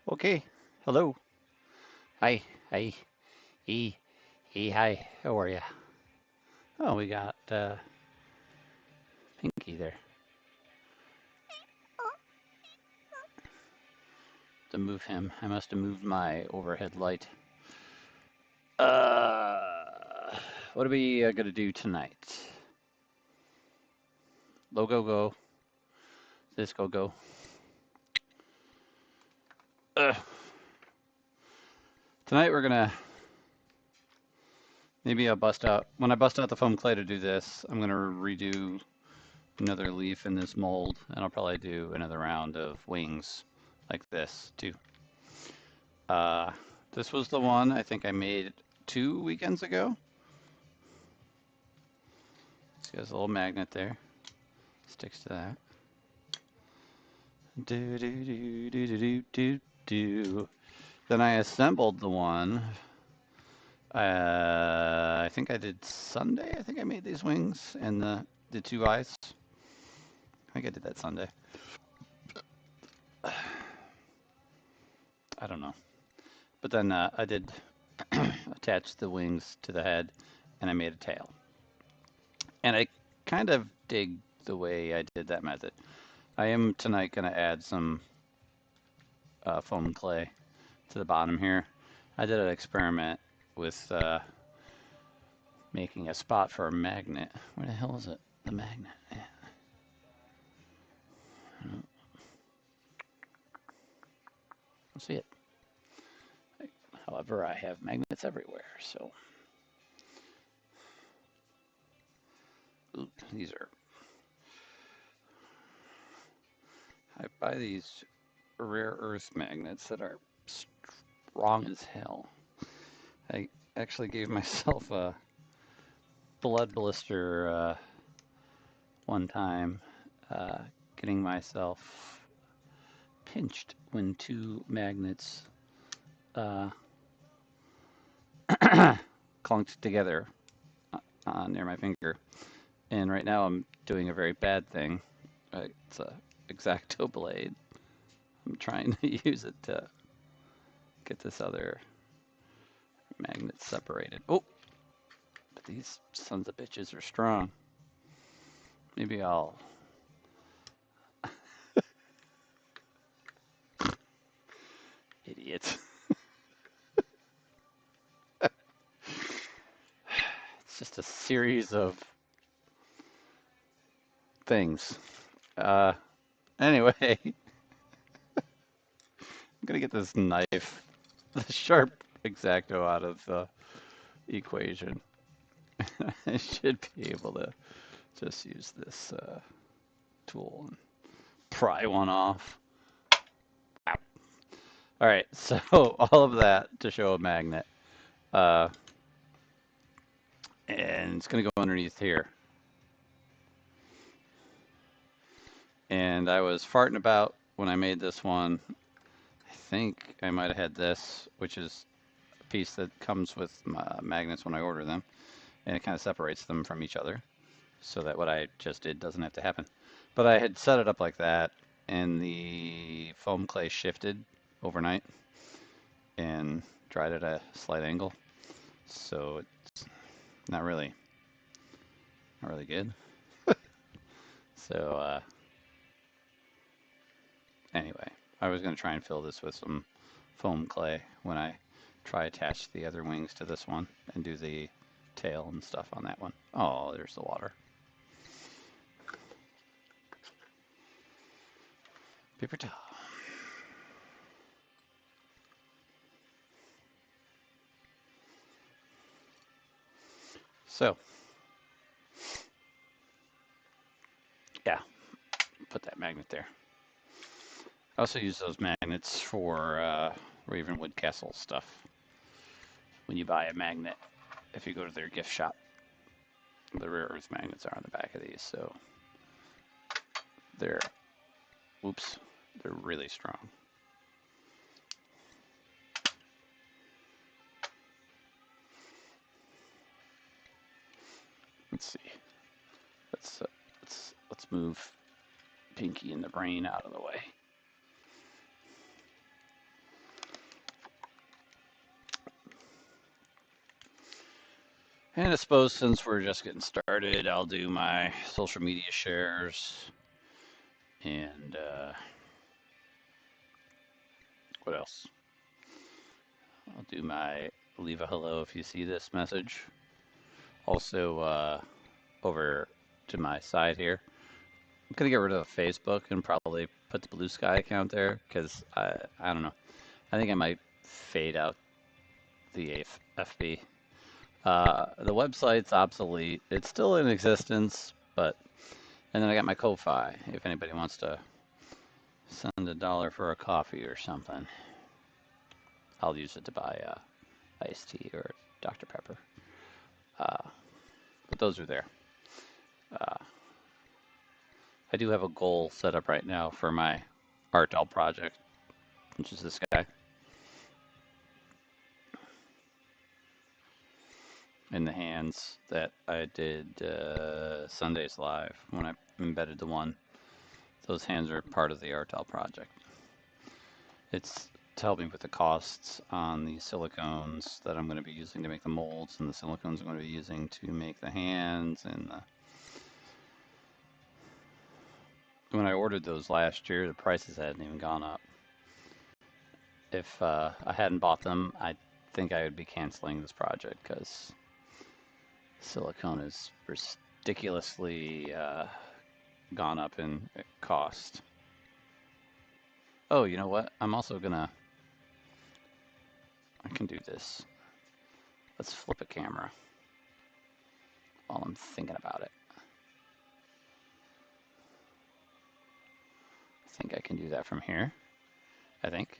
Okay. Hello. Hi. Hi. Hey. Hey. Hi. How are you? Oh, we got Pinky there. To move him, I must have moved my overhead light. Uh, what are we gonna do tonight? Logo go. This go go. Uh, Tonight we're gonna maybe I'll bust out when I bust out the foam clay to do this. I'm gonna redo another leaf in this mold, and I'll probably do another round of wings like this too. Uh, this was the one I think I made 2 weekends ago. See, there's a little magnet there. Sticks to that. Do do do do do do do. Then I assembled the one. I think I did Sunday. I think I made these wings and the two eyes. I think I did that Sunday. I don't know. But then I did attach the wings to the head, and I made a tail. And I kind of dig the way I did that method. I am tonight going to add some foam clay to the bottom here. I did an experiment with making a spot for a magnet. Where the hell is it? The magnet. Yeah. I don't see it. However, I have magnets everywhere, so. Ooh, these are. I buy these rare earth magnets that are strong as hell. I actually gave myself a blood blister one time, uh, getting myself pinched when two magnets uh, clunked together near my finger. And right now I'm doing a very bad thing. It's a X-Acto blade. I'm trying to use it to get this other magnet separated. Oh, but these sons of bitches are strong. Maybe I'll. Idiot. It's just a series of things. Uh, anyway, I'm gonna get this knife, the sharp X-Acto out of the equation. I should be able to just use this tool and pry one off. All right, so all of that to show a magnet. Uh, and it's going to go underneath here. And I was farting about when I made this one. I think I might have had this, which is a piece that comes with magnets when I order them. And it kind of separates them from each other so that what I just did doesn't have to happen. But I had set it up like that, and the foam clay shifted overnight and dried at a slight angle. So it's not really good. So anyway, I was going to try and fill this with some foam clay when I try attach the other wings to this one and do the tail and stuff on that one. Oh, there's the water. Paper towel. So, yeah, put that magnet there. I also use those magnets for Ravenwood Castle stuff. When you buy a magnet, if you go to their gift shop, the rare earth magnets are on the back of these, so they're, whoops, they're really strong. Let's see. Let's move Pinky and the brain out of the way. And I suppose since we're just getting started, I'll do my social media shares and what else? I'll do my leave a hello if you see this message. Also, over to my side here, I'm gonna get rid of Facebook and probably put the Blue Sky account there because I don't know. I think I might fade out the FB. The website's obsolete. It's still in existence, but and then I got my Ko-fi if anybody wants to send $1 for a coffee or something. I'll use it to buy iced tea or Dr. Pepper. But those are there. Uh, I do have a goal set up right now for my art doll project, which is this guy in the hands that I did Sundays live when I embedded the one. Those hands are part of the art doll project. It's to help me with the costs on the silicones that I'm going to be using to make the molds, and the silicones I'm going to be using to make the hands. And when I ordered those last year, the prices hadn't even gone up. If I hadn't bought them, I think I would be canceling this project because silicone is ridiculously gone up in cost. Oh, you know what? I'm also gonna, I can do this. Let's flip a camera while I'm thinking about it. I think I can do that from here. I think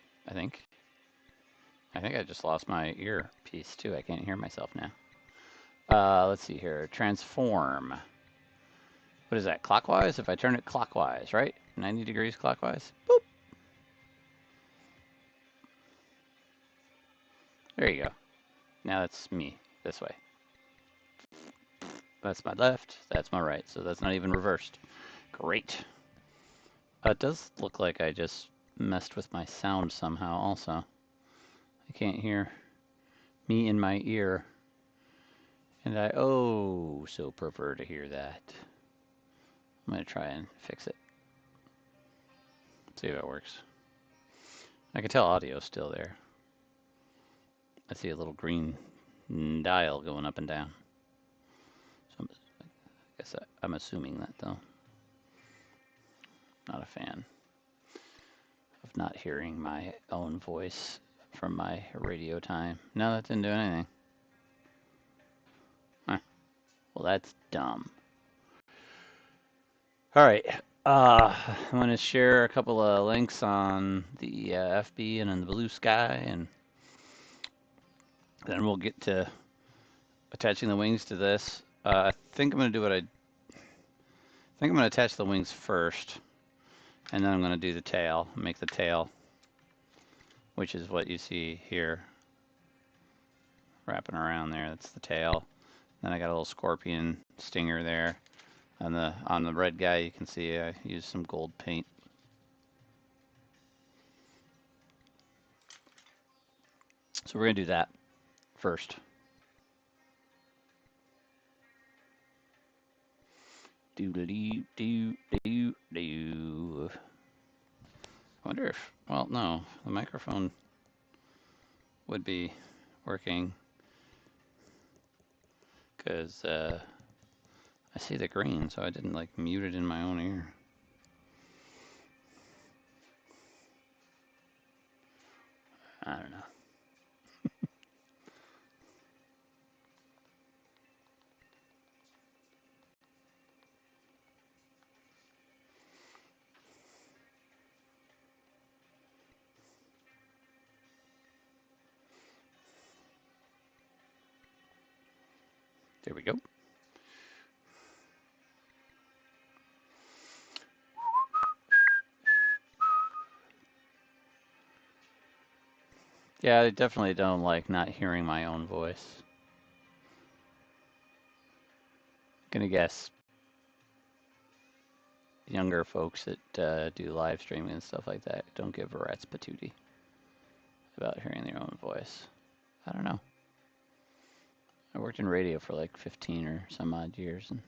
I just lost my earpiece too. I can't hear myself now. Let's see here. Transform. What is that? Clockwise? If I turn it clockwise, right? 90 degrees clockwise. Boop. There you go. Now that's me this way. That's my left. That's my right. So that's not even reversed. Great. It does look like I just messed with my sound somehow also. I can't hear me in my ear. And I oh so prefer to hear that. I'm going to try and fix it. See if it works. I can tell audio's still there. I see a little green dial going up and down. So I guess I'm assuming that though. Not a fan of not hearing my own voice from my radio time. No, that didn't do anything. Huh. Well, that's dumb. All right. I'm going to share a couple of links on the FB and on the Blue Sky, and then we'll get to attaching the wings to this. I think I'm going to do what I think I'm going to attach the wings first, and then I'm going to do the tail, make the tail, which is what you see here, wrapping around there. That's the tail. Then I got a little scorpion stinger there. On the red guy, you can see I used some gold paint. So we're going to do that first. Do. I wonder if, well, no, the microphone would be working because I see the green, so I didn't like mute it in my own ear. I don't know. There we go. Yeah, I definitely don't like not hearing my own voice. Gonna guess younger folks that do live streaming and stuff like that don't give a rat's patootie about hearing their own voice. I don't know. I worked in radio for like 15 or some odd years and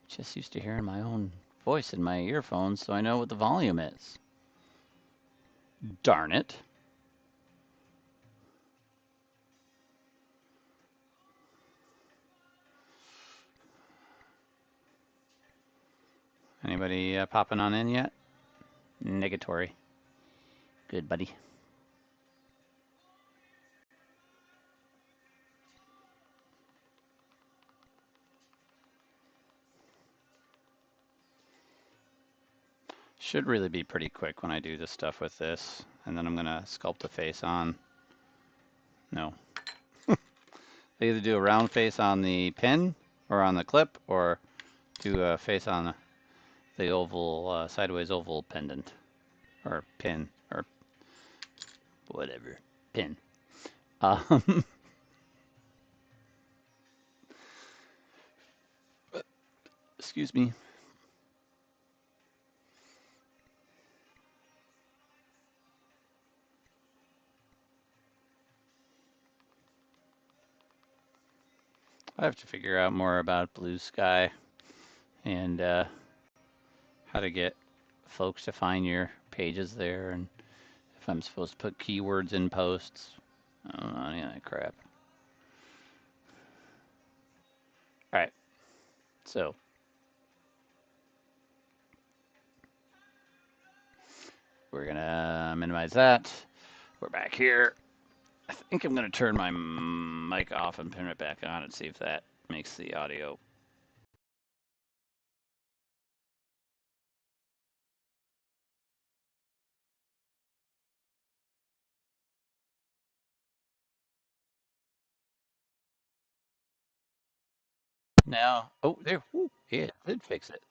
just used to hearing my own voice in my earphones so I know what the volume is. Darn it. Anybody popping on in yet? Negatory. Good, buddy. Should really be pretty quick when I do this stuff with this. And then I'm going to sculpt the face on. No. I either do a round face on the pin or on the clip or do a face on the oval, sideways oval pendant or pin or whatever. Pin. Excuse me. I have to figure out more about Blue Sky and how to get folks to find your pages there, and if I'm supposed to put keywords in posts. I don't know any of that crap. All right, so we're gonna minimize that. We're back here. I think I'm gonna turn my mic off and pin it back on and see if that makes the audio. Now, oh, there, whoo, yeah, it did fix it.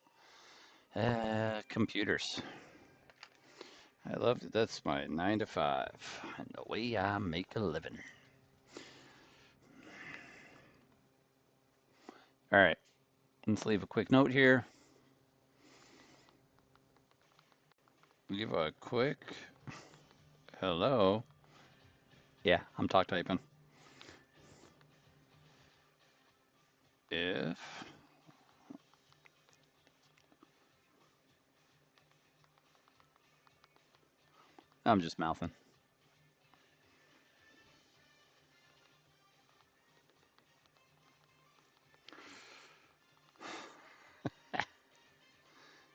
Computers. I love that. That's my 9 to 5 and the way I make a living. All right, let's leave a quick note here. Give a quick hello. Yeah, I'm talk typing. If I'm just mouthing.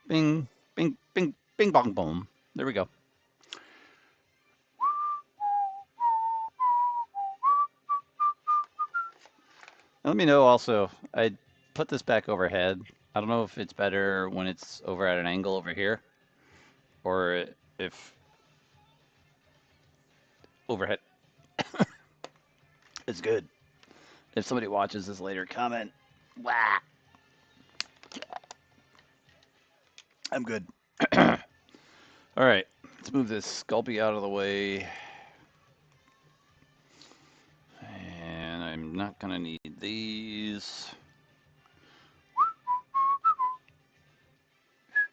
Bing, bing, bing, bing, bong, boom. There we go. Let me know also. I put this back overhead. I don't know if it's better when it's over at an angle over here or if overhead is good. If somebody watches this later, comment. Wah. I'm good. All right, let's move this Sculpey out of the way. And I'm not gonna need these.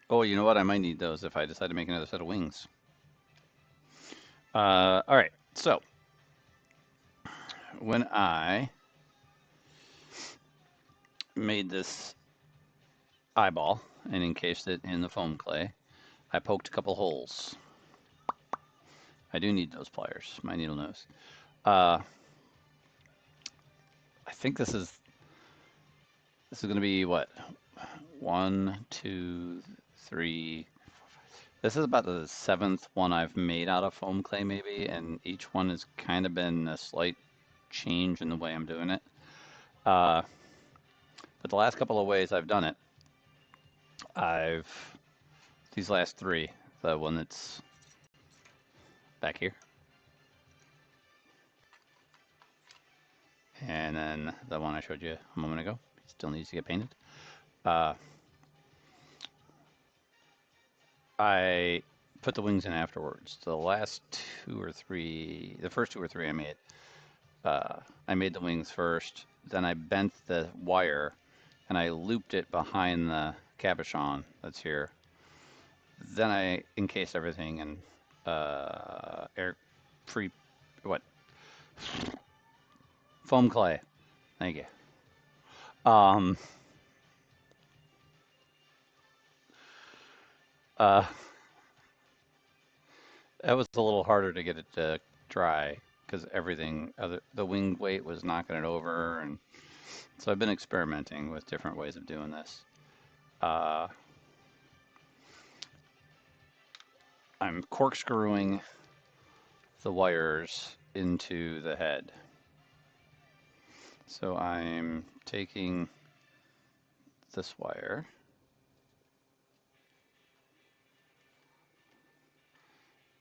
Oh, you know what? I might need those if I decide to make another set of wings. All right, so when I made this eyeball and encased it in the foam clay, I poked a couple holes. I do need those pliers, my needle nose. I think this is going to be what? 1, 2, 3. This is about the 7th one I've made out of foam clay, maybe, and each one has kind of been a slight change in the way I'm doing it. But the last couple of ways I've done it, these last 3, the one that's back here, and then the one I showed you a moment ago, still needs to get painted. I put the wings in afterwards. The last 2 or 3, the first 2 or 3 I made the wings first. Then I bent the wire and I looped it behind the cabochon that's here. Then I encased everything in foam clay. Thank you. Um, uh, that was a little harder to get it to dry because everything, the wing weight was knocking it over, and so I've been experimenting with different ways of doing this. Uh, I'm corkscrewing the wires into the head. So I'm taking this wire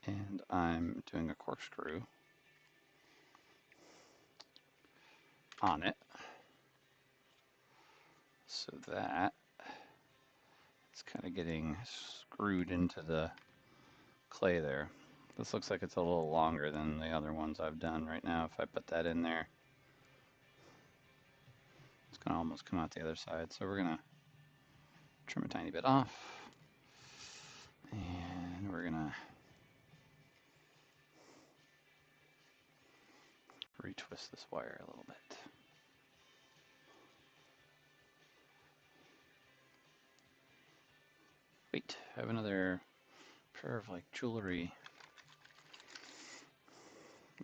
and I'm doing a corkscrew on it so that it's kind of getting screwed into the clay there. This looks like it's a little longer than the other ones I've done right now. If I put that in there, it's going to almost come out the other side. So we're going to trim a tiny bit off, and we're going to retwist this wire a little bit. Wait, I have another pair of like jewelry,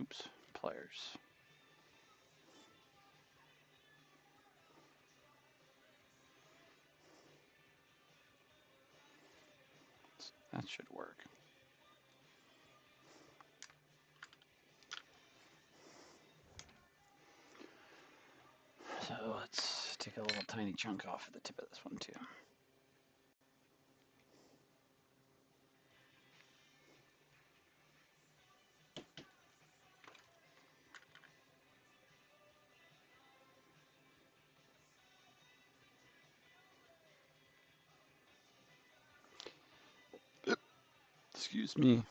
oops, pliers. That should work. So let's take a little tiny chunk off of the tip of this one too. Excuse me.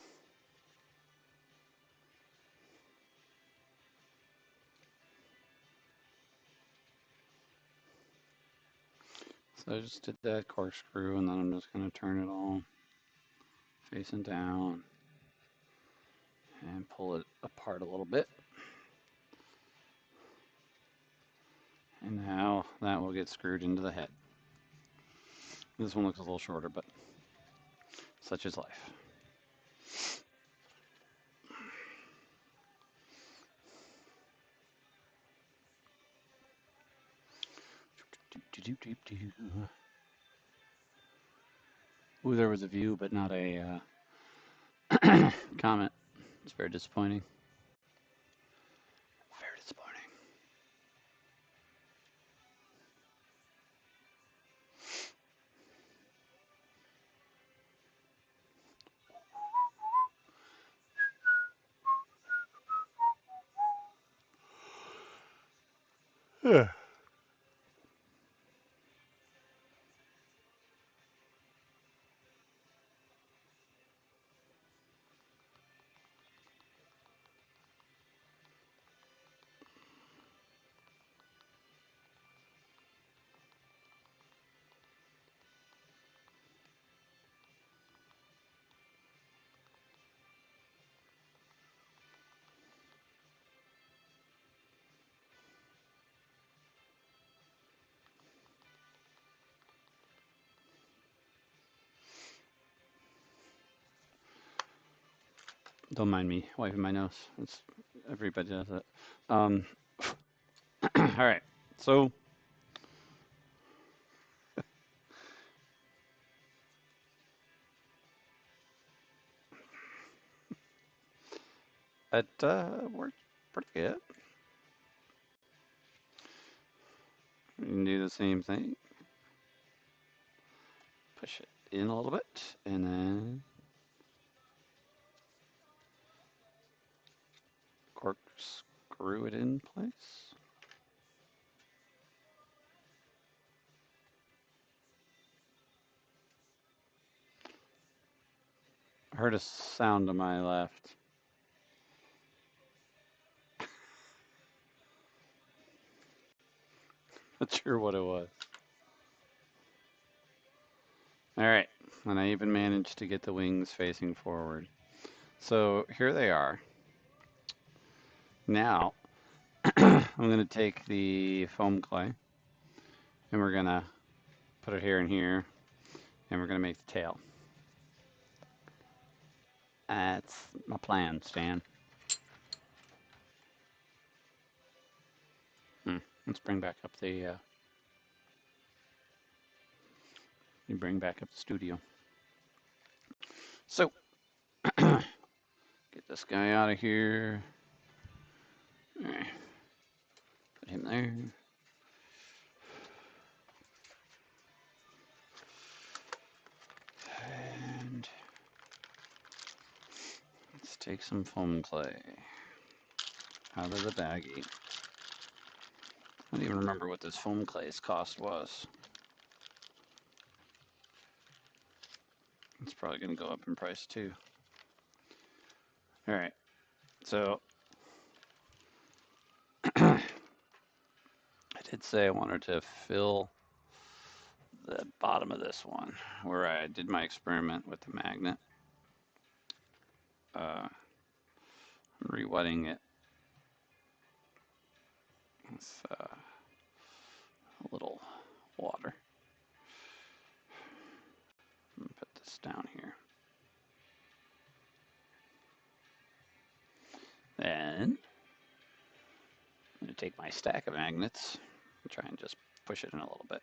So I just did that corkscrew, and then I'm just going to turn it all facing down and pull it apart a little bit. And now that will get screwed into the head. This one looks a little shorter, but such is life. Ooh, there was a view, but not a comment. It's very disappointing. Very disappointing. Yeah. Don't mind me wiping my nose. It's, everybody does it. All right. So it worked pretty good. We can do the same thing. Push it in a little bit, and then corkscrew it in place. I heard a sound to my left. Not sure what it was. All right, and I even managed to get the wings facing forward. So here they are. Now, I'm going to take the foam clay and we're going to put it here and here, and we're going to make the tail. That's my plan, Stan. Let's bring back up the studio. So, get this guy out of here. All right, put him there. And let's take some foam clay out of the baggie. I don't even remember what this foam clay's cost was. It's probably going to go up in price too. All right, so I did say I wanted to fill the bottom of this one where I did my experiment with the magnet. I'm re-wetting it with a little water. I'm gonna put this down here. Then I'm gonna take my stack of magnets and try and just push it in a little bit.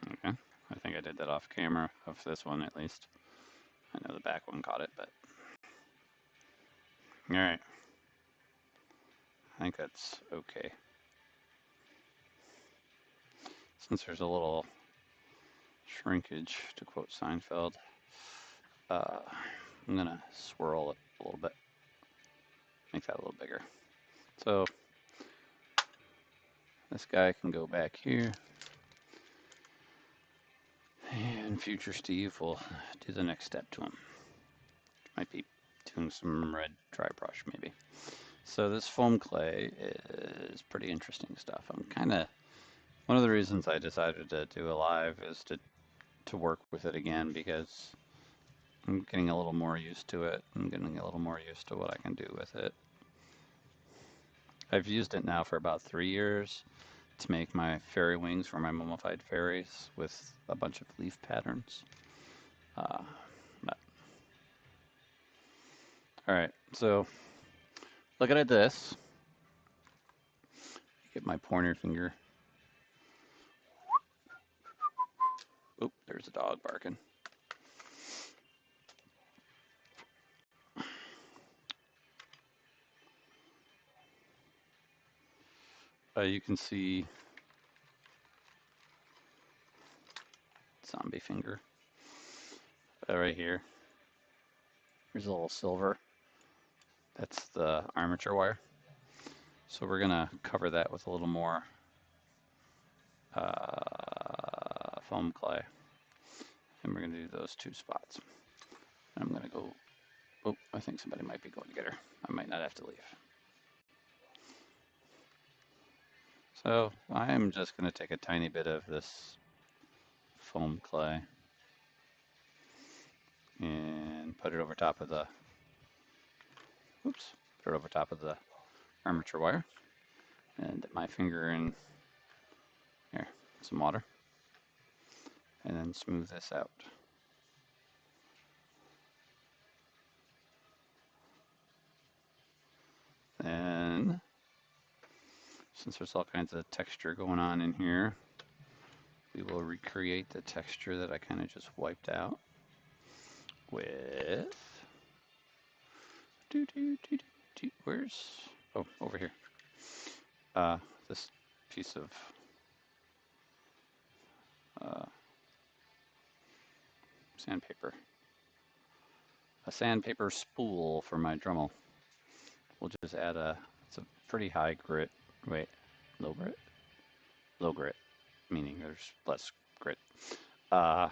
Okay, I think I did that off camera, of this one at least. I know the back one caught it, but all right. I think that's okay. Since there's a little shrinkage, to quote Seinfeld, I'm gonna swirl it a little bit, make that a little bigger. So this guy can go back here, and future Steve will do the next step to him. Might be doing some red dry brush maybe. So this foam clay is pretty interesting stuff. One of the reasons I decided to do a live is to work with it again, because I'm getting a little more used to it. I'm getting a little more used to what I can do with it. I've used it now for about 3 years to make my fairy wings for my mummified fairies with a bunch of leaf patterns. But all right, so looking at this, get my pointer finger. Oop, there's a dog barking. You can see zombie finger right here. Here's a little silver. That's the armature wire. So we're gonna cover that with a little more foam clay, and we're gonna do those 2 spots. And I'm gonna go. Oh, I think somebody might be going to get her. I might not have to leave. So I am just going to take a tiny bit of this foam clay and put it over top of the, put it over top of the armature wire, and dip my finger in here, some water, and then smooth this out. Then, since there's all kinds of texture going on in here, we will recreate the texture that I kind of just wiped out with, where's, oh, over here. This piece of sandpaper. A sandpaper spool for my Dremel. We'll just add it's a pretty high grit, low grit? Low grit, meaning there's less grit. High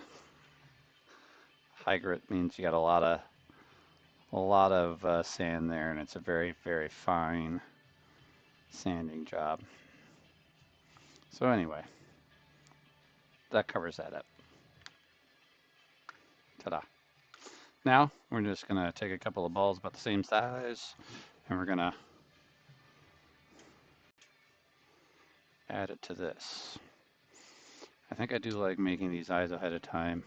grit means you got a lot of sand there, and it's a very, very fine sanding job. So anyway, that covers that up. Ta-da. Now we're just gonna take a couple of balls about the same size and we're gonna add it to this. I think I do like making these eyes ahead of time.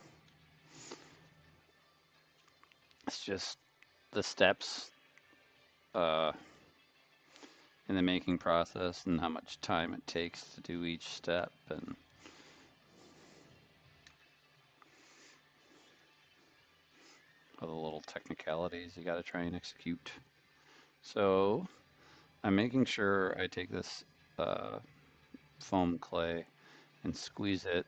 It's just the steps in the making process and how much time it takes to do each step and all the little technicalities you got to try and execute. So I'm making sure I take this foam clay and squeeze it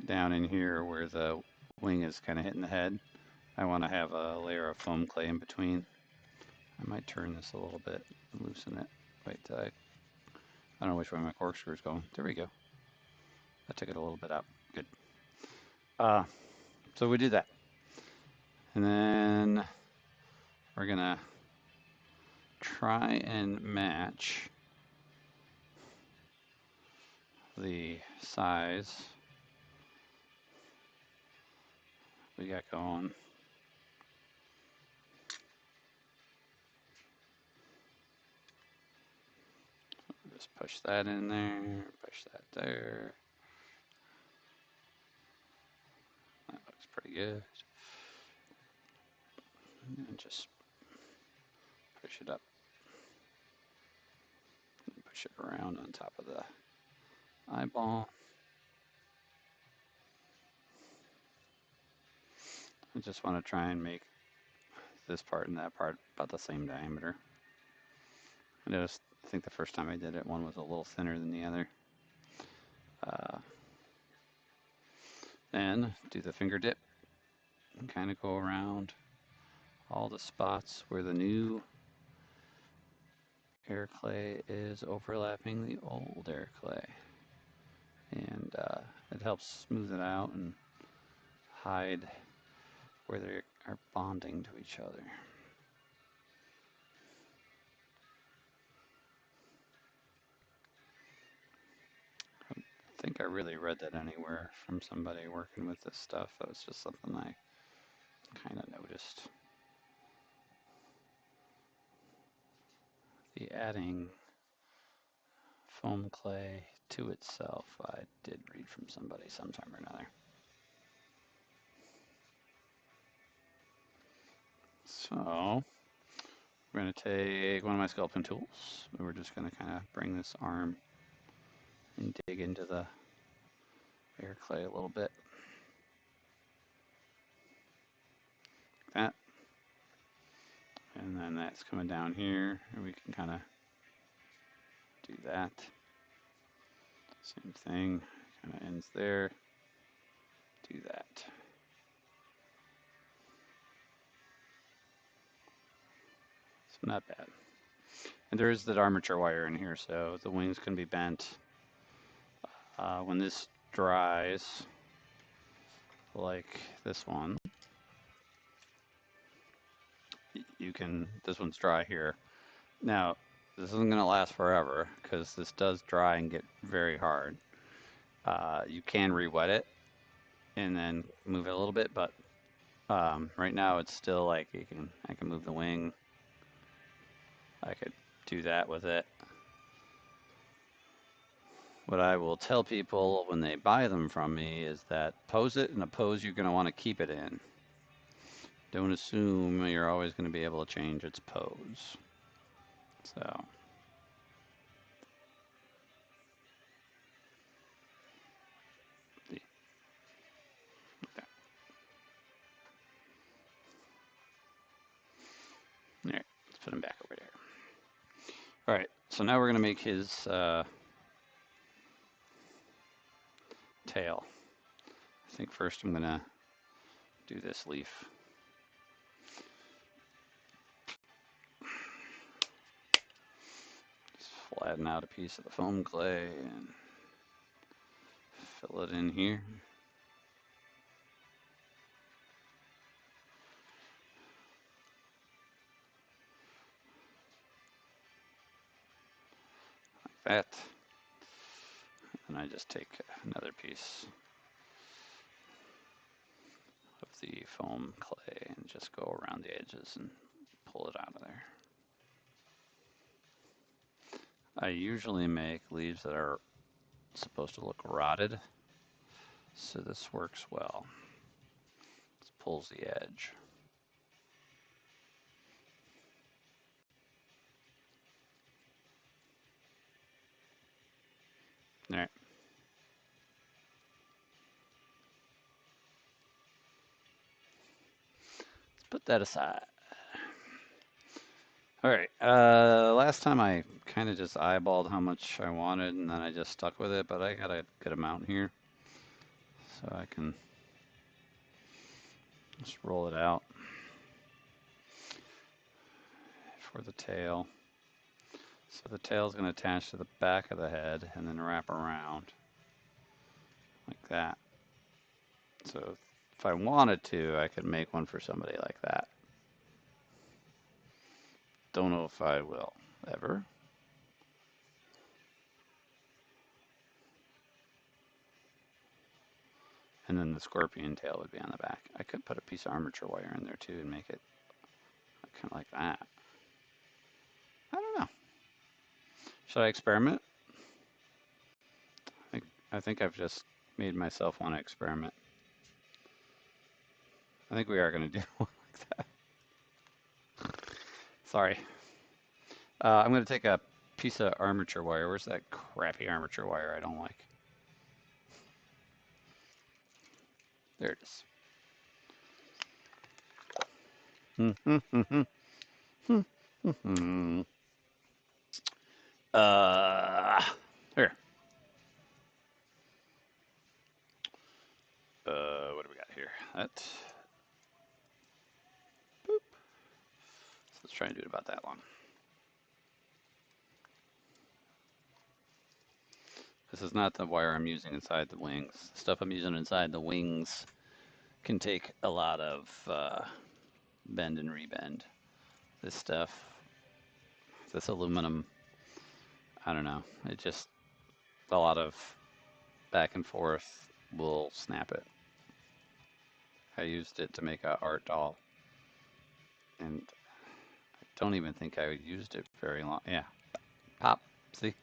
down in here where the wing is kind of hitting the head. I want to have a layer of foam clay in between. I might turn this a little bit, loosen it. Wait, I don't know which way my corkscrew is going. There we go. I took it a little bit out. Good. So we do that. And then we're gonna try and match the size we got going. Just push that in there, push that there. That looks pretty good. And just push it up. And push it around on top of the eyeball. I just want to try and make this part and that part about the same diameter. I think the first time I did it, one was a little thinner than the other. Then do the finger dip and kind of go around all the spots where the new air clay is overlapping the old air clay. And it helps smooth it out and hide where they are bonding to each other. I think I really read that anywhere from somebody working with this stuff. That was just something I kind of noticed. The adding foam clay to itself, I did read from somebody sometime or another. So we're going to take one of my sculpting tools. We're just going to kind of bring this arm and dig into the air clay a little bit. That. And then that's coming down here, and we can kind of do that. Same thing, kind of ends there. Do that. So not bad. And there is that armature wire in here, so the wings can be bent. When this dries, like this one, this one's dry here. Now, this isn't going to last forever because this does dry and get very hard. You can re-wet it and then move it a little bit, but right now it's still like I can move the wing. I could do that with it. What I will tell people when they buy them from me is that pose it in a pose you're going to want to keep it in. Don't assume you're always going to be able to change its pose. So. All right, let's put him back over there. All right, so now we're going to make his tail. I think first I'm going to do this leaf. Just flatten out a piece of the foam clay and fill it in here. Like that. And I just take another piece of the foam clay and just go around the edges and pull it out of there. I usually make leaves that are supposed to look rotted, so this works well. This pulls the edge. All right. Let's put that aside. All right. Last time I kind of just eyeballed how much I wanted, and then I just stuck with it, but I got a good amount here. So I can just roll it out for the tail. So the tail is going to attach to the back of the head and then wrap around like that. So if I wanted to, I could make one for somebody like that. Don't know if I will ever. And then the scorpion tail would be on the back. I could put a piece of armature wire in there too and make it kind of like that. I don't know. Should I experiment? I think I've just made myself want to experiment. I think we are going to do one like that. Sorry. I'm going to take a piece of armature wire. Where's that crappy armature wire I don't like? There it is. Here. What do we got here? That. Boop. So let's try and do it about that long. This is not the wire I'm using inside the wings. The stuff I'm using inside the wings can take a lot of bend and rebend. This stuff, this aluminum, I don't know. It just, a lot of back and forth will snap it. I used it to make an art doll. And I don't even think I used it very long. Yeah. Pop. See?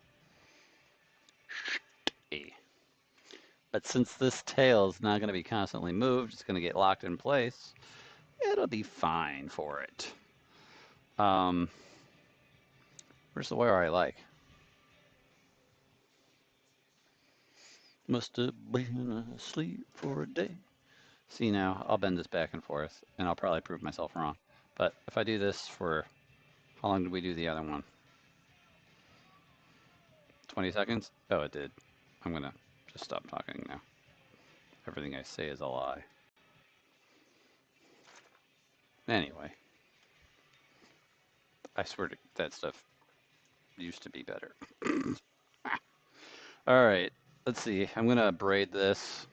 But since this tail is not going to be constantly moved, it's going to get locked in place, it'll be fine for it. Where's the wire I like? Must have been asleep for a day. See now, I'll bend this back and forth, and I'll probably prove myself wrong. But if I do this for, how long did we do the other one? 20 seconds? Oh, it did. I'm going to just stop talking now. Everything I say is a lie. Anyway, I swear that stuff used to be better. All right, let's see. I'm going to braid this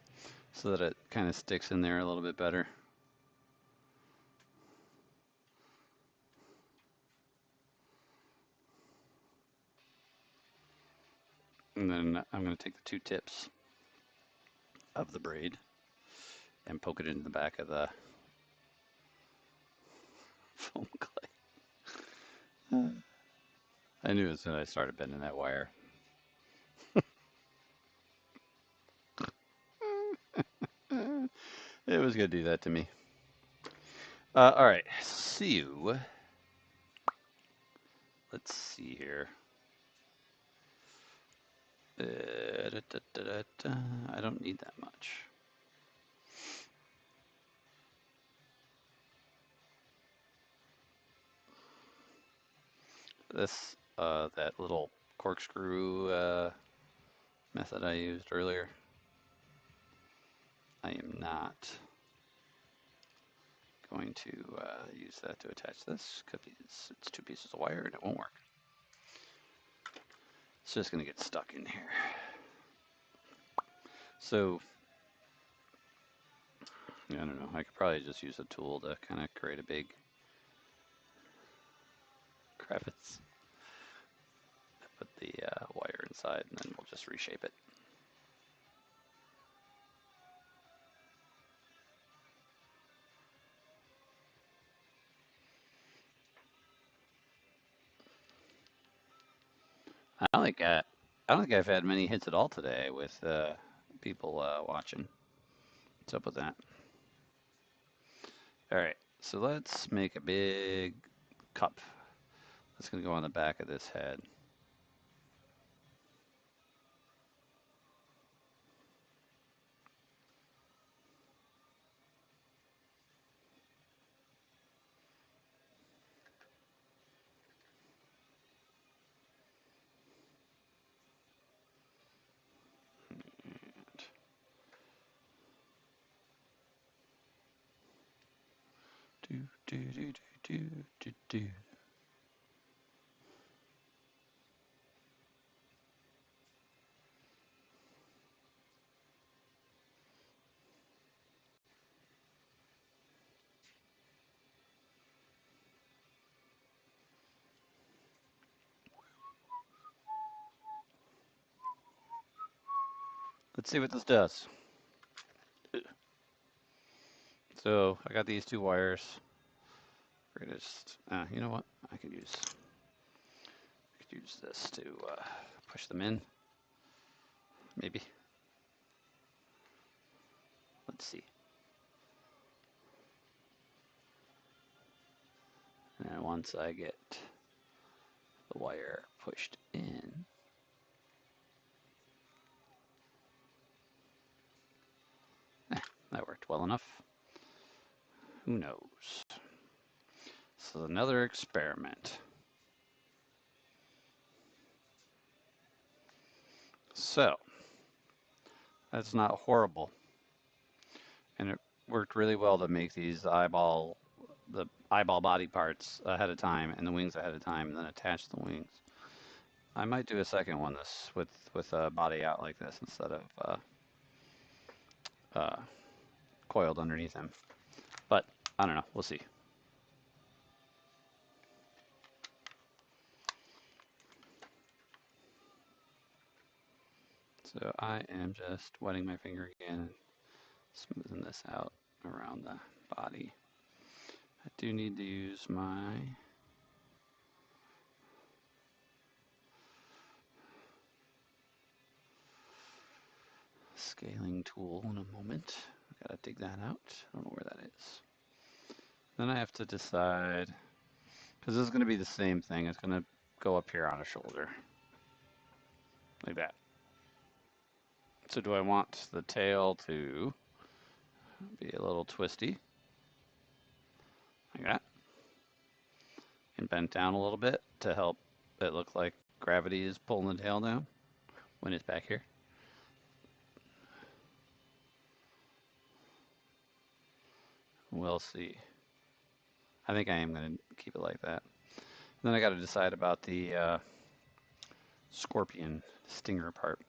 so that it kind of sticks in there a little bit better. And then I'm going to take the two tips of the braid and poke it into the back of the foam clay. I knew as soon as I started bending that wire. It was going to do that to me. All right, so let's see here. I don't need that much. This, that little corkscrew method I used earlier, I am not going to use that to attach this because it's two pieces of wire and it won't work. It's just going to get stuck in here. So, I don't know, I could probably just use a tool to kind of create a big crevice. Put the wire inside and then we'll just reshape it. don't think I've had many hits at all today with people watching. What's up with that? All right, so let's make a big cup. That's gonna go on the back of this head. Do do do do do do. Let's see what this does. So I got these two wires. We're gonna just, you know what? I could use this to push them in. Maybe. Let's see. And once I get the wire pushed in, that worked well enough. Who knows? So another experiment. So that's not horrible, and it worked really well to make these eyeball body parts ahead of time and the wings ahead of time, and then attach the wings. I might do a second one this with a body out like this instead of coiled underneath him. But I don't know. We'll see. So I am just wetting my finger again and smoothing this out around the body. I do need to use my scaling tool in a moment. I gotta dig that out. I don't know where that is. Then I have to decide, because this is gonna be the same thing. It's gonna go up here on a shoulder, like that. So do I want the tail to be a little twisty, like that, and bent down a little bit to help it look like gravity is pulling the tail down when it's back here? We'll see. I think I am going to keep it like that. And then I got to decide about the scorpion stinger part.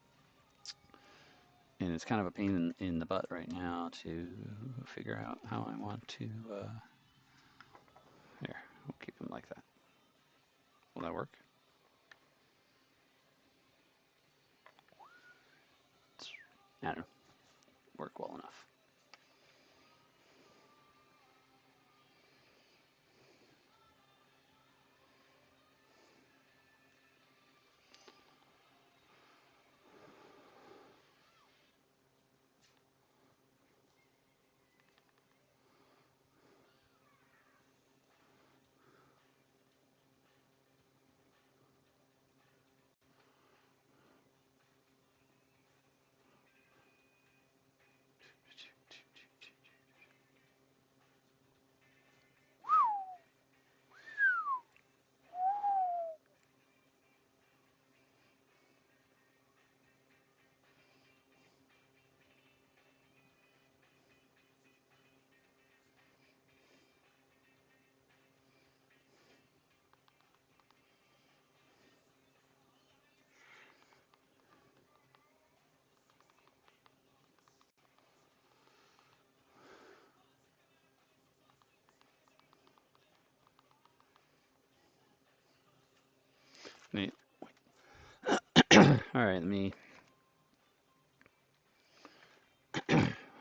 And it's kind of a pain in the butt right now to figure out how I want to. Here, we'll keep them like that. Will that work? I don't know. Work well enough. Neat. All right, let me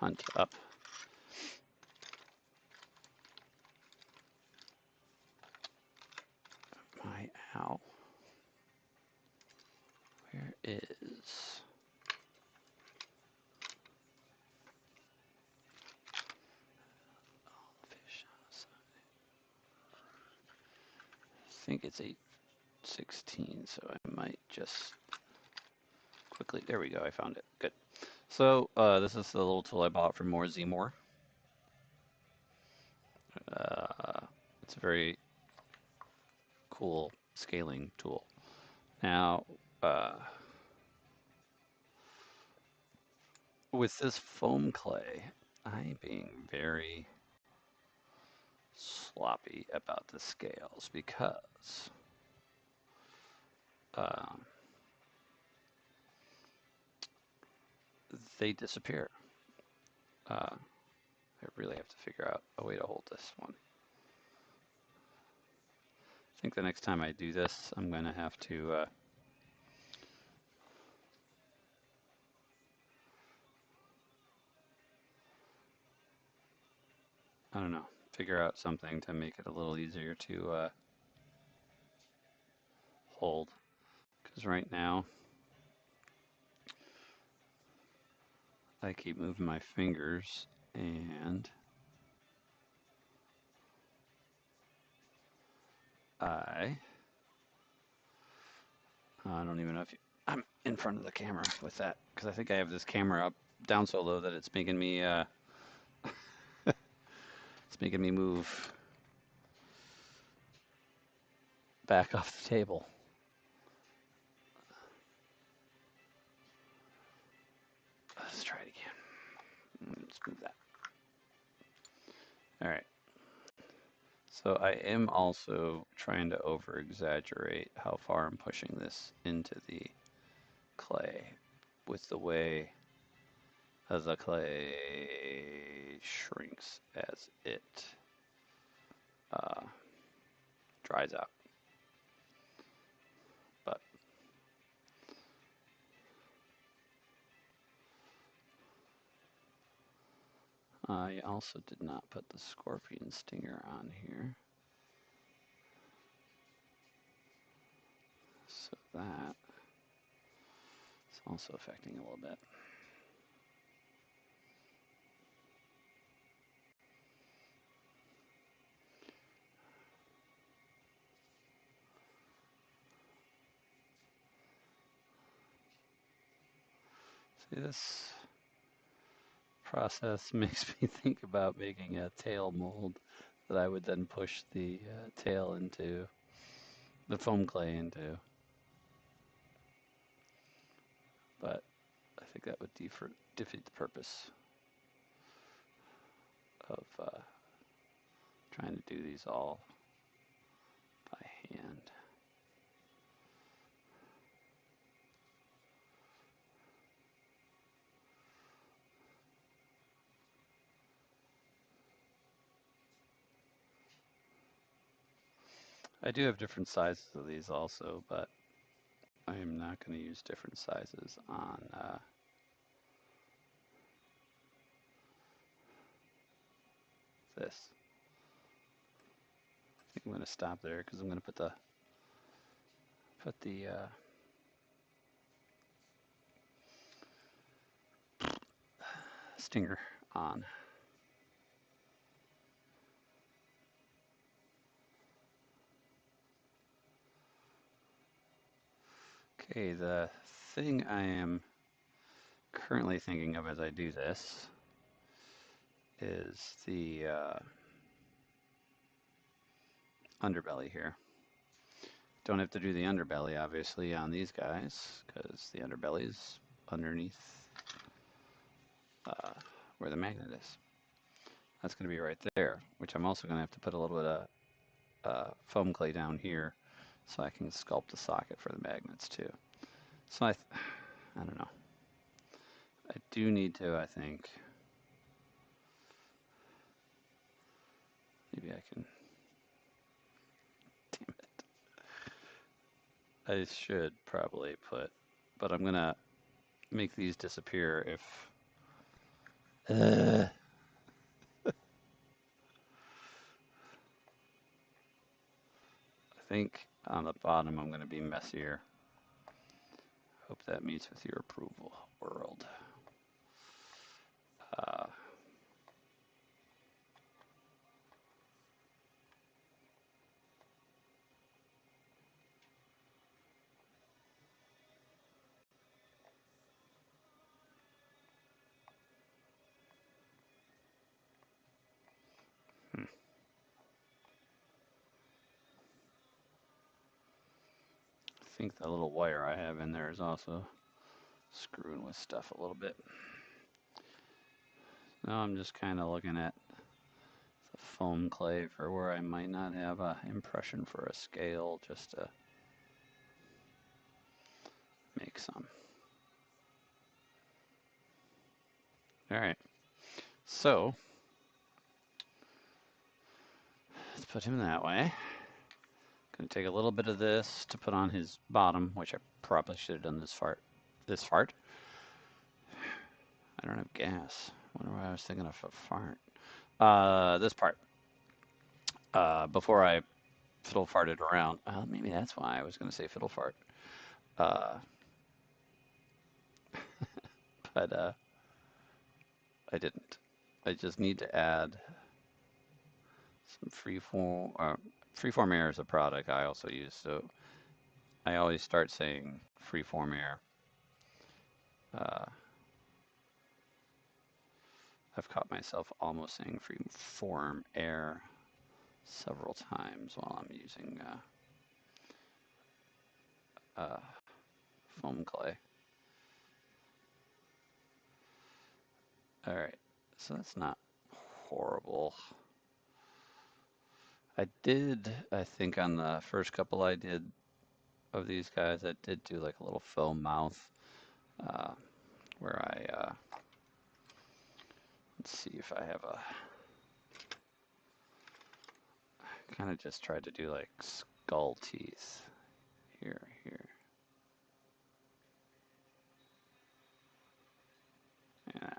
hunt up my owl. is fish. I think it's 8:16, so I might just quickly. There we go. I found it. Good. So this is the little tool I bought from More Z More. It's a very cool scaling tool. Now, with this foam clay, I'm being very sloppy about the scales because they disappear. I really have to figure out a way to hold this one. I think the next time I do this, I'm going to have to I don't know, figure out something to make it a little easier to hold. Because right now, I keep moving my fingers and I don't even know if I'm in front of the camera with that because I think I have this camera up down so low that it's making me it's making me move back off the table. Let's try it again. Let's move that. All right. So I am also trying to over exaggerate how far I'm pushing this into the clay with the way as the clay shrinks as it dries out. But I also did not put the scorpion stinger on here. So that is also affecting a little bit. See, this process makes me think about making a tail mold that I would then push the tail into, the foam clay into. But I think that would defeat the purpose of trying to do these all by hand. I do have different sizes of these also, but I am not going to use different sizes on this. I think I'm going to stop there because I'm going to put the stinger on. Okay, the thing I am currently thinking of as I do this is the underbelly here. Don't have to do the underbelly, obviously, on these guys, because the underbelly is underneath where the magnet is. That's going to be right there, which I'm also going to have to put a little bit of foam clay down here so I can sculpt the socket for the magnets too. So I don't know. I do need to, I think, maybe I can, damn it. I should probably put, but I'm going to make these disappear if, I think on the bottom I'm going to be messier. Hope that meets with your approval, world. Uh, I think the little wire I have in there is also screwing with stuff a little bit. Now I'm just kind of looking at the foam clay for where I might not have an impression for a scale, just to make some. All right, so let's put him that way. Gonna take a little bit of this to put on his bottom, which I probably should have done this fart. I don't have gas. Wonder why I was thinking of a fart. This part. Before I fiddle farted around. Maybe that's why I was gonna say fiddle fart. But I didn't. I just need to add some freeform. Freeform air is a product I also use, so I always start saying freeform air. I've caught myself almost saying freeform air several times while I'm using foam clay. All right, so that's not horrible. I think on the first couple I did of these guys, I did do like a little foam mouth where I, let's see if I have kind of just tried to do like skull teeth here. Yeah,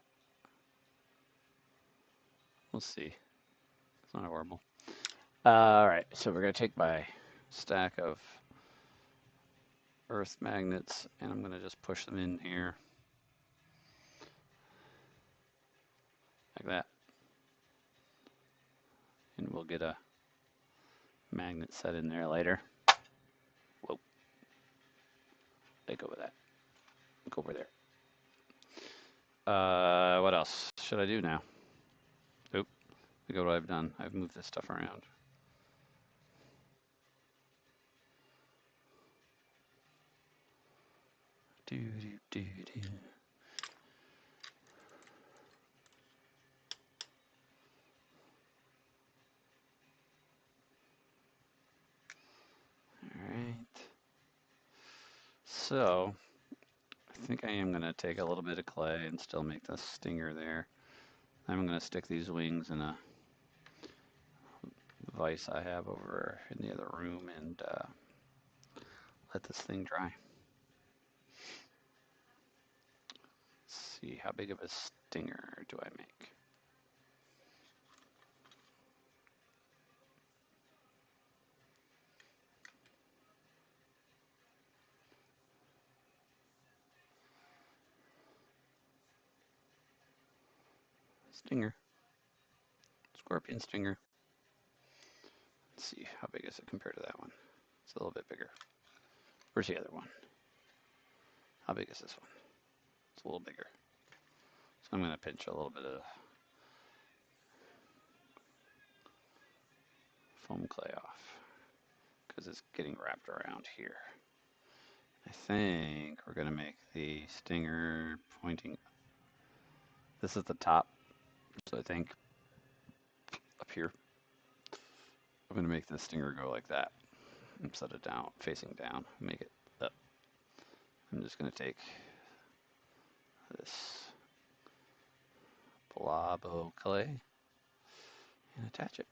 we'll see. It's not horrible. All right, so we're gonna take my stack of earth magnets and I'm gonna just push them in here like that, and we'll get a magnet set in there later. Whoa, let go of that. Go over there. What else should I do now? Oop, look at what I've done. I've moved this stuff around. Do. All right. So I think I am going to take a little bit of clay and still make the stinger there. I'm going to stick these wings in a vise I have over in the other room and let this thing dry. Let's see, how big of a stinger do I make? Stinger. Scorpion stinger. Let's see, how big is it compared to that one? It's a little bit bigger. Where's the other one? How big is this one? It's a little bigger. So I'm going to pinch a little bit of foam clay off because it's getting wrapped around here. I think we're going to make the stinger pointing. This is the top, so I think up here. I'm going to make the stinger go like that and set it down, facing down, make it up. I'm just going to take this blob of clay and attach it.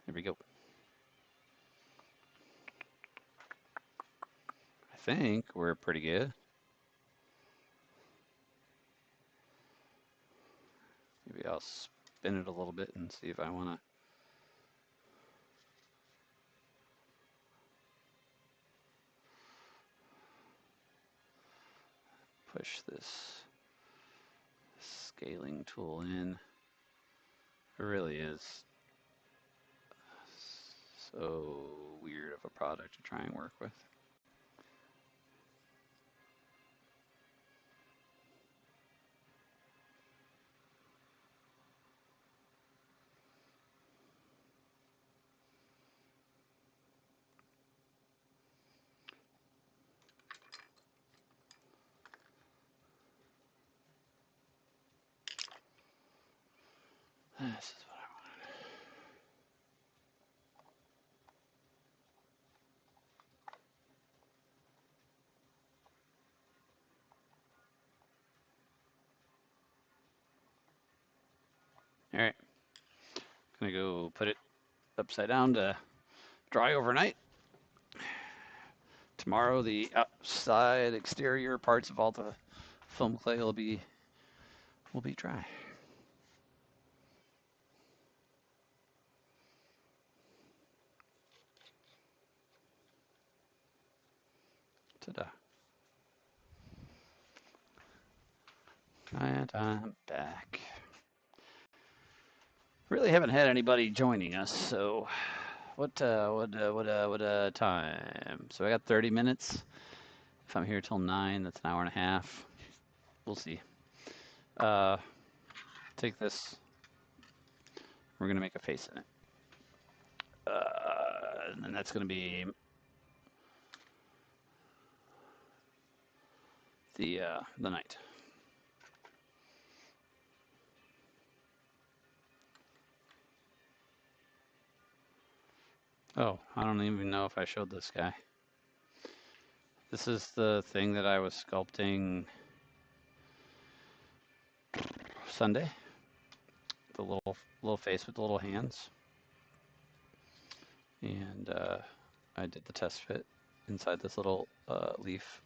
There we go. I think we're pretty good. Maybe I'll spin it a little bit and see if I want to. push this scaling tool in. It really is so weird of a product to try and work with. This is what I want. All right, gonna go put it upside down to dry overnight. Tomorrow, the outside exterior parts of all the foam clay will be dry. Ta-da. And I'm back. Really haven't had anybody joining us, so what time? So I got 30 minutes. If I'm here till 9, that's an hour and a half. We'll see. Take this. We're gonna make a face in it. And then that's gonna be the knight. Oh, I don't even know if I showed this guy. This is the thing that I was sculpting Sunday. The little face with the little hands. And I did the test fit inside this little leaf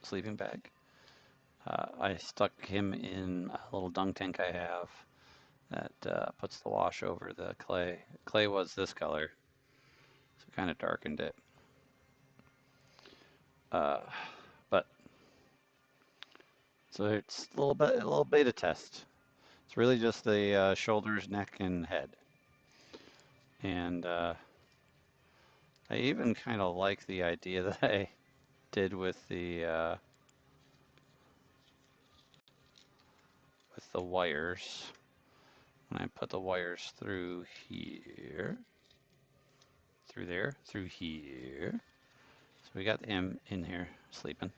sleeping bag. I stuck him in a little dung tank I have that puts the wash over the clay. Clay was this color, so kind of darkened it. But so it's a little beta test. It's really just the shoulders, neck, and head. And I even kind of like the idea that I did with the wires. When I put the wires through here, through there, through here. So we got him in here sleeping.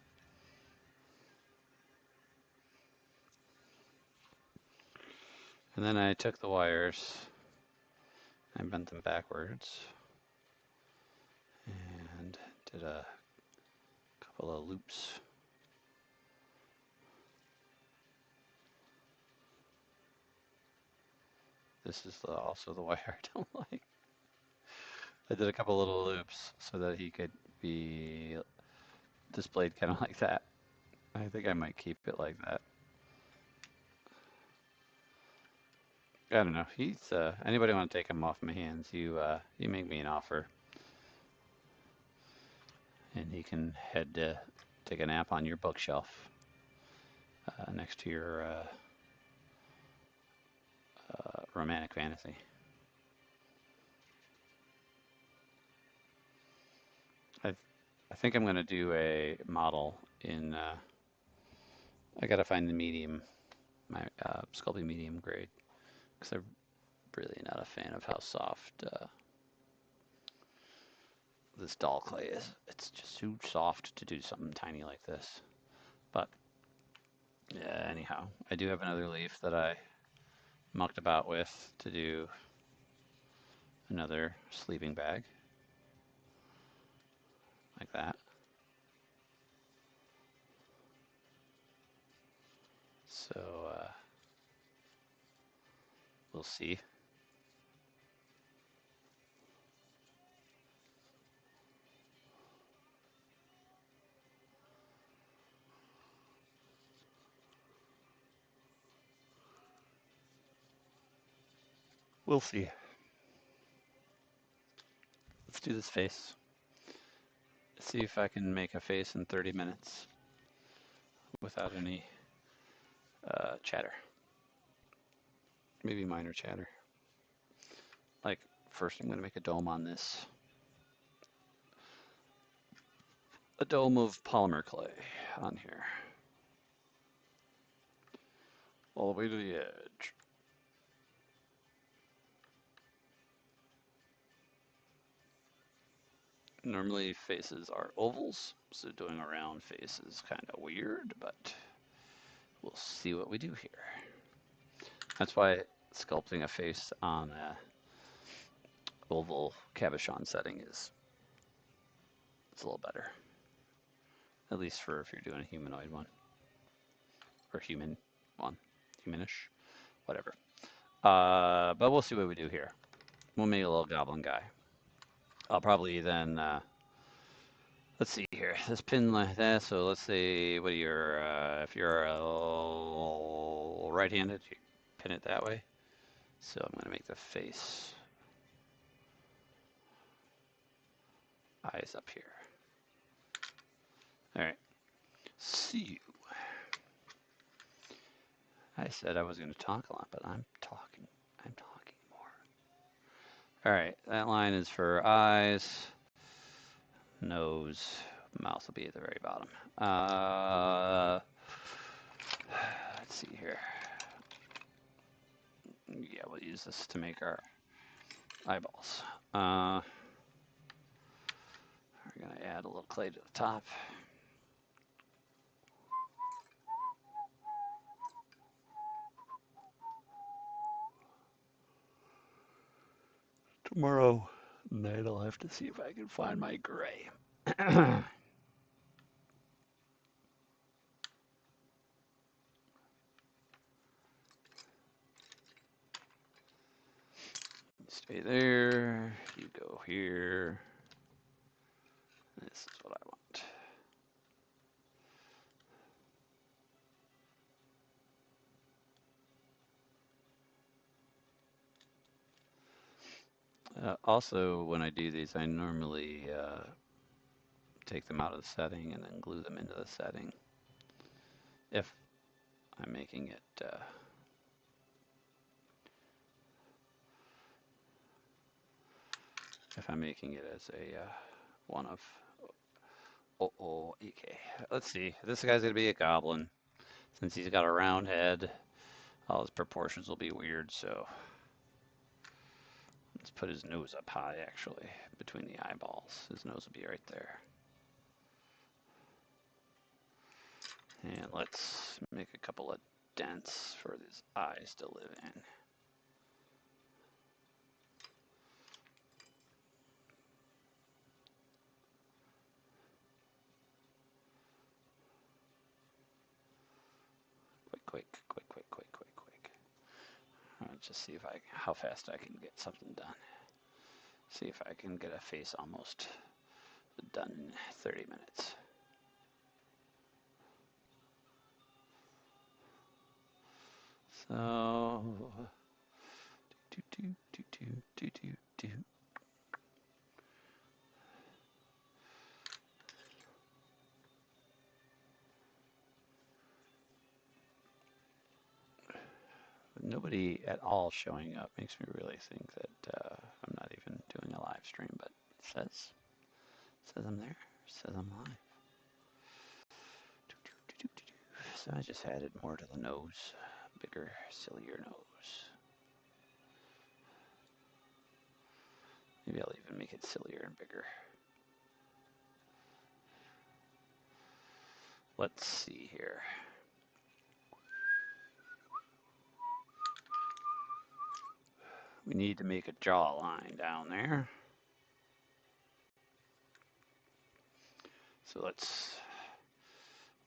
And then I took the wires, I bent them backwards, and did a couple of loops. This is also the wire I don't like. I did a couple little loops so that he could be displayed kind of like that. I think I might keep it like that. I don't know. He's anybody want to take him off my hands? You make me an offer, and he can head to take a nap on your bookshelf next to your romantic fantasy. I think I'm going to do a model in. I got to find the medium, my sculpting medium grade, because I'm really not a fan of how soft this doll clay is. It's just too soft to do something tiny like this. But yeah, anyhow, I do have another leaf that I mucked about with to do another sleeping bag, like that. So we'll see. We'll see. Let's do this face. See if I can make a face in 30 minutes without any chatter. Maybe minor chatter. Like, first I'm going to make a dome on this. A dome of polymer clay on here. All the way to the edge. Normally faces are ovals, so doing a round face is kind of weird, but we'll see what we do here. That's why sculpting a face on a oval cabochon setting is it's a little better. At least for if you're doing a humanoid one. Or human one. Humanish. Whatever. But we'll see what we do here. We'll make a little goblin guy. I'll probably then let's see here. This pin like that. So let's say what you're if you're right-handed, you pin it that way. So I'm gonna make the face eyes up here. All right. See you. I said I was going to talk a lot, but I'm talking more. All right, that line is for eyes, nose, mouth will be at the very bottom. Let's see here. Yeah, we'll use this to make our eyeballs. We're going to add a little clay to the top. Tomorrow night I'll have to see if I can find my gray. Stay there, you go here. This is what I want. Also, when I do these, I normally take them out of the setting and then glue them into the setting. If I'm making it as a one of EK. Let's see. This guy's gonna be a goblin. Since he's got a round head, all his proportions will be weird. So let's put his nose up high. Actually, between the eyeballs, his nose will be right there. And let's make a couple of dents for his eyes to live in. Quick. Just see if how fast I can get something done. See if I can get a face almost done in 30 minutes. So, do. Nobody at all showing up makes me really think that I'm not even doing a live stream, but it says I'm there, it says I'm live. So I just added more to the nose, bigger, sillier nose. Maybe I'll even make it sillier and bigger. Let's see here. We need to make a jawline down there. So let's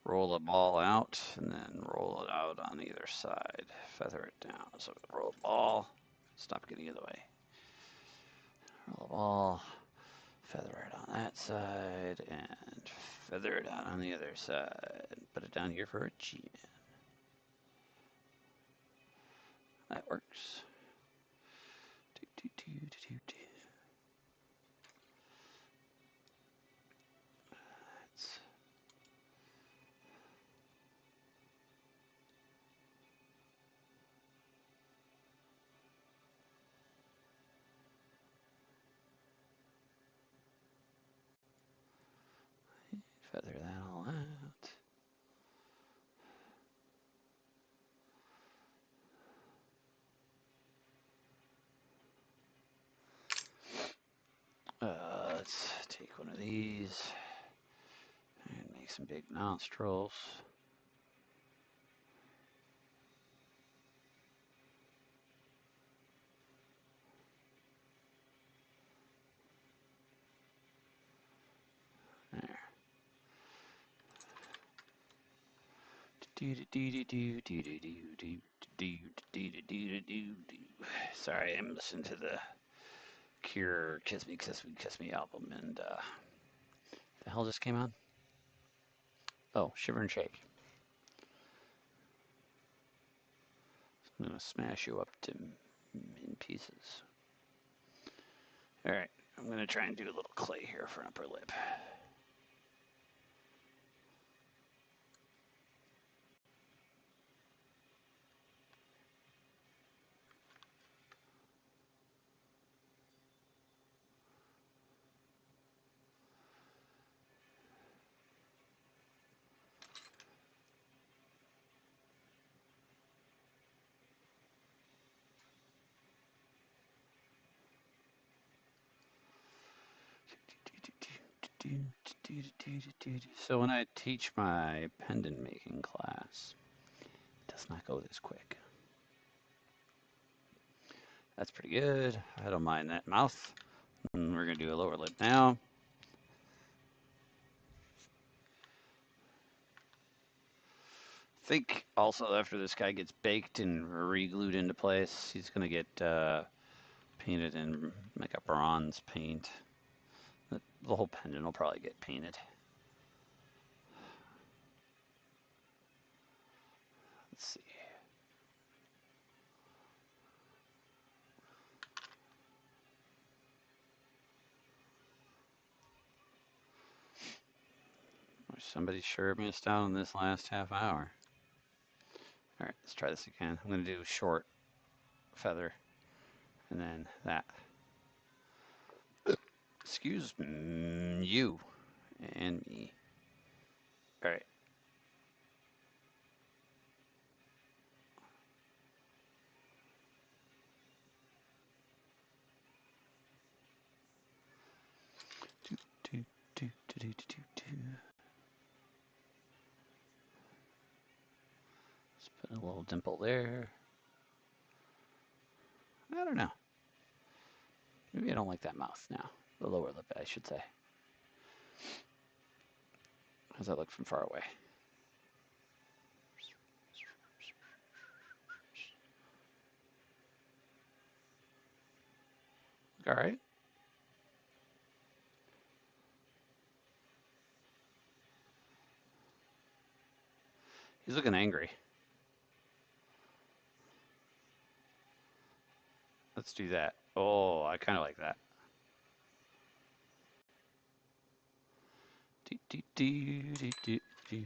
roll the ball out and then roll it out on either side. Feather it down. So roll the ball. Stop getting in the way. Roll the ball. Feather it on that side and feather it out on the other side. Put it down here for a chin. That works. let's take one of these and make some big nostrils. There. Sorry, I'm listening to the Cure Kiss Me, Kiss Me, Kiss Me album, and the hell just came on? Oh, Shiver and Shake. I'm gonna smash you up to in pieces. All right, I'm gonna try and do a little clay here for an upper lip. So when I teach my pendant making class, it does not go this quick. That's pretty good. I don't mind that mouth. And we're gonna do a lower lip now. I think also after this guy gets baked and re-glued into place, he's gonna get painted in like a bronze paint. The whole pendant will probably get painted. Let's see. Somebody sure missed out on this last half hour. All right, let's try this again. I'm gonna do short feather and then that. Excuse you and me. All right. Do, do, do, do. Let's put a little dimple there. I don't know. Maybe I don't like that mouth now. The lower lip, I should say. How's that look from far away? All right. He's looking angry. Let's do that. Oh, I kind of like that. Do, do, do, do, do, do.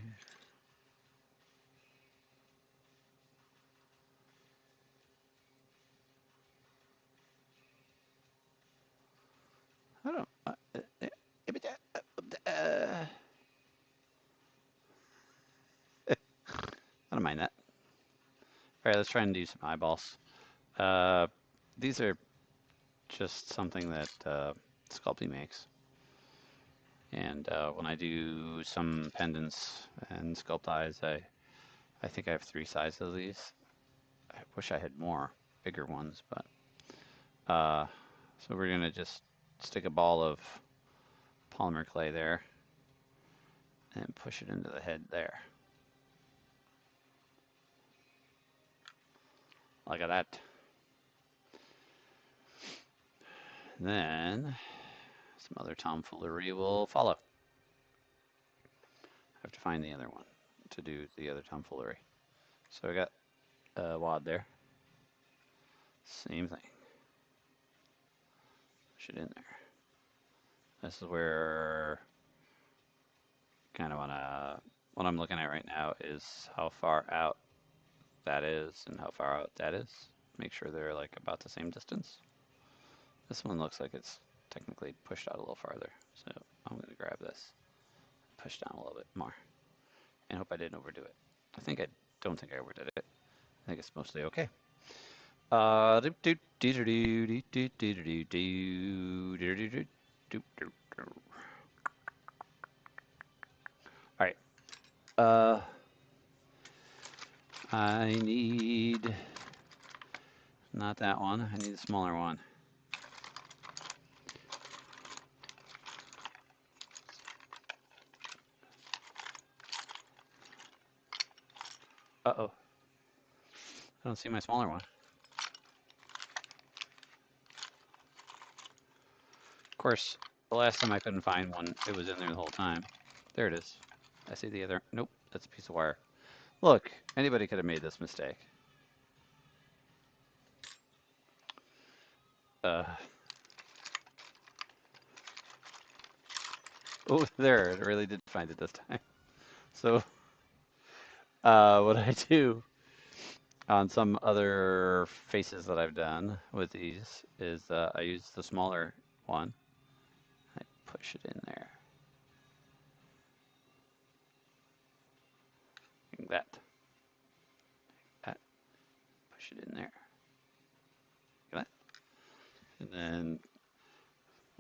I don't. I don't mind that. All right, let's try and do some eyeballs. These are just something that Sculpting makes. And when I do some pendants and sculpt eyes, I think I have 3 sizes of these. I wish I had more, bigger ones, but so we're gonna just stick a ball of polymer clay there and push it into the head there. Like that. Then some other tomfoolery will follow. I have to find the other one to do the other tomfoolery. So I got a wad there. Same thing. Push it in there. This is where kind of wanna, what I'm looking at right now is how far out that is and how far out that is. Make sure they're like about the same distance. This one looks like it's technically pushed out a little farther. So I'm gonna grab this, push down a little bit more, and hope I didn't overdo it. Don't think I overdid it. I think it's mostly okay. Uh, I need, not that one, I need a smaller one. Uh-oh, I don't see my smaller one. Of course, the last time I couldn't find one, it was in there the whole time. There it is. I see the other, nope, that's a piece of wire. Look, anybody could have made this mistake. Uh, oh, there, it really did find it this time. So, what I do on some other faces that I've done with these is I use the smaller one. I push it in there. Like that. That. Push it in there. Like that. And then,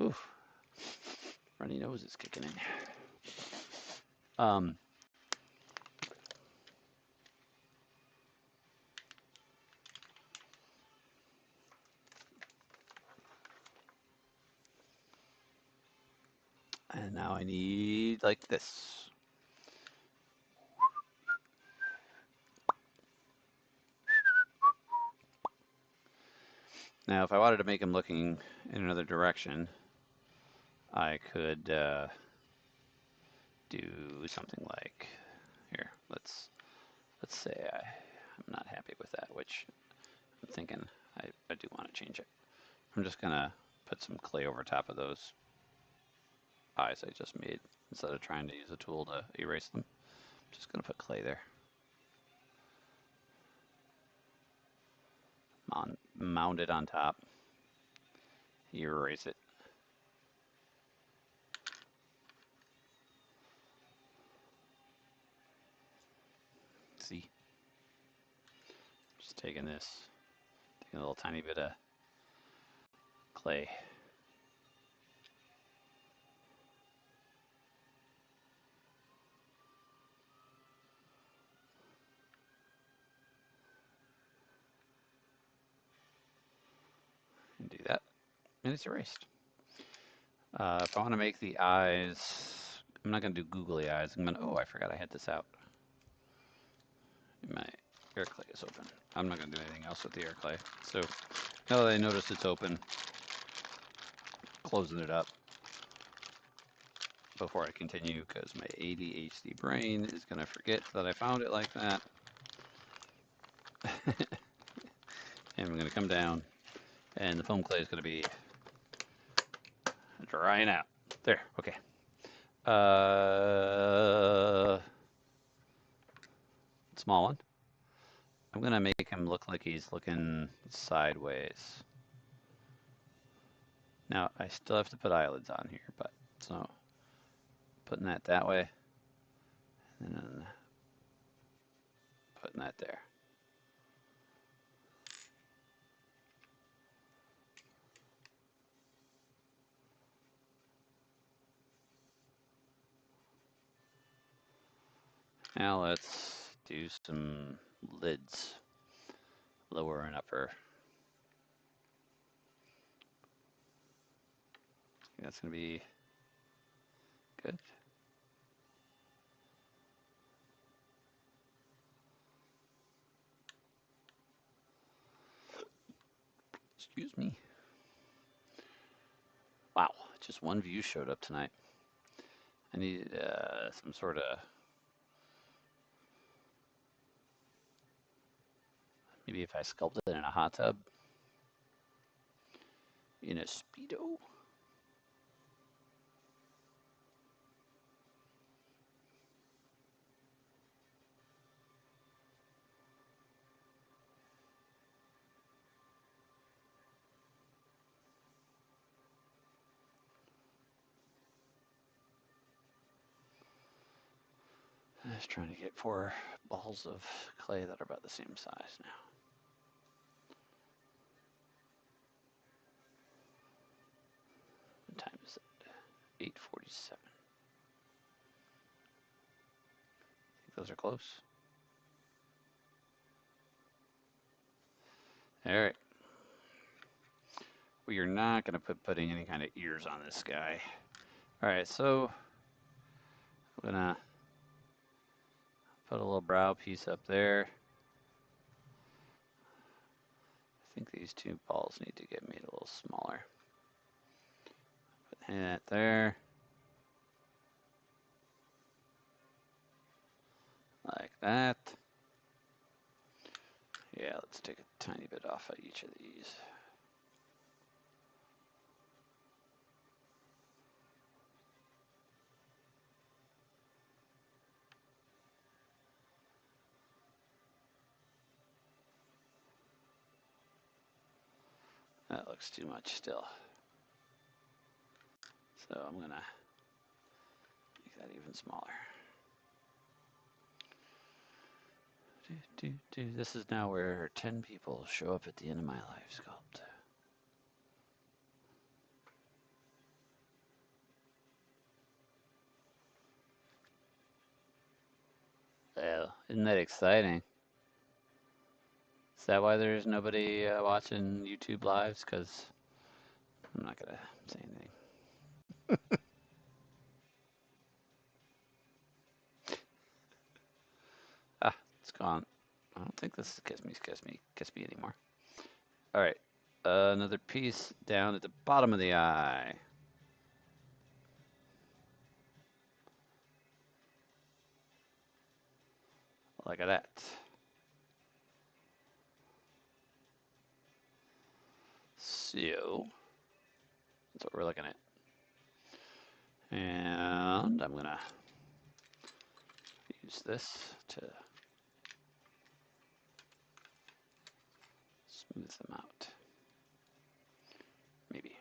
oof, runny nose is kicking in. And now I need like this. Now, if I wanted to make him looking in another direction, I could do something like here. Let's say I'm not happy with that, which I'm thinking I do want to change it. I'm just gonna put some clay over top of those eyes I just made instead of trying to use a tool to erase them. I'm just gonna put clay there. Mount it on top. Erase it. See? Just taking this, taking a little tiny bit of clay. And do that. And it's erased. If I want to make the eyes, I'm not going to do googly eyes. I'm going to, oh, I forgot I had this out. My air clay is open. I'm not going to do anything else with the air clay. So now that I notice it's open, closing it up before I continue because my ADHD brain is going to forget that I found it like that. And I'm going to come down and the foam clay is going to be drying out. There, okay. Small one. I'm going to make him look like he's looking sideways. Now, I still have to put eyelids on here, but so putting that way, and then putting that there. Now let's do some lids, lower and upper. That's going to be good. Excuse me. Wow, just one view showed up tonight. I need some sort of, maybe if I sculpt it in a hot tub, in a Speedo. I'm just trying to get 4 balls of clay that are about the same size now. What time is it? 8:47. think those are close. All right. We are not going to putting any kind of ears on this guy. All right, so I'm going to put a little brow piece up there. I think these two balls need to get made a little smaller. Put that there. Like that. Yeah, let's take a tiny bit off of each of these. That looks too much still. So I'm gonna make that even smaller. This is now where 10 people show up at the end of my live sculpt. Well, isn't that exciting? Is that why there's nobody watching YouTube lives? Because I'm not gonna say anything. Ah, it's gone. I don't think this is kiss me anymore. All right, another piece down at the bottom of the eye. Like that. So that's what we're looking at. And I'm gonna use this to smooth them out. Maybe.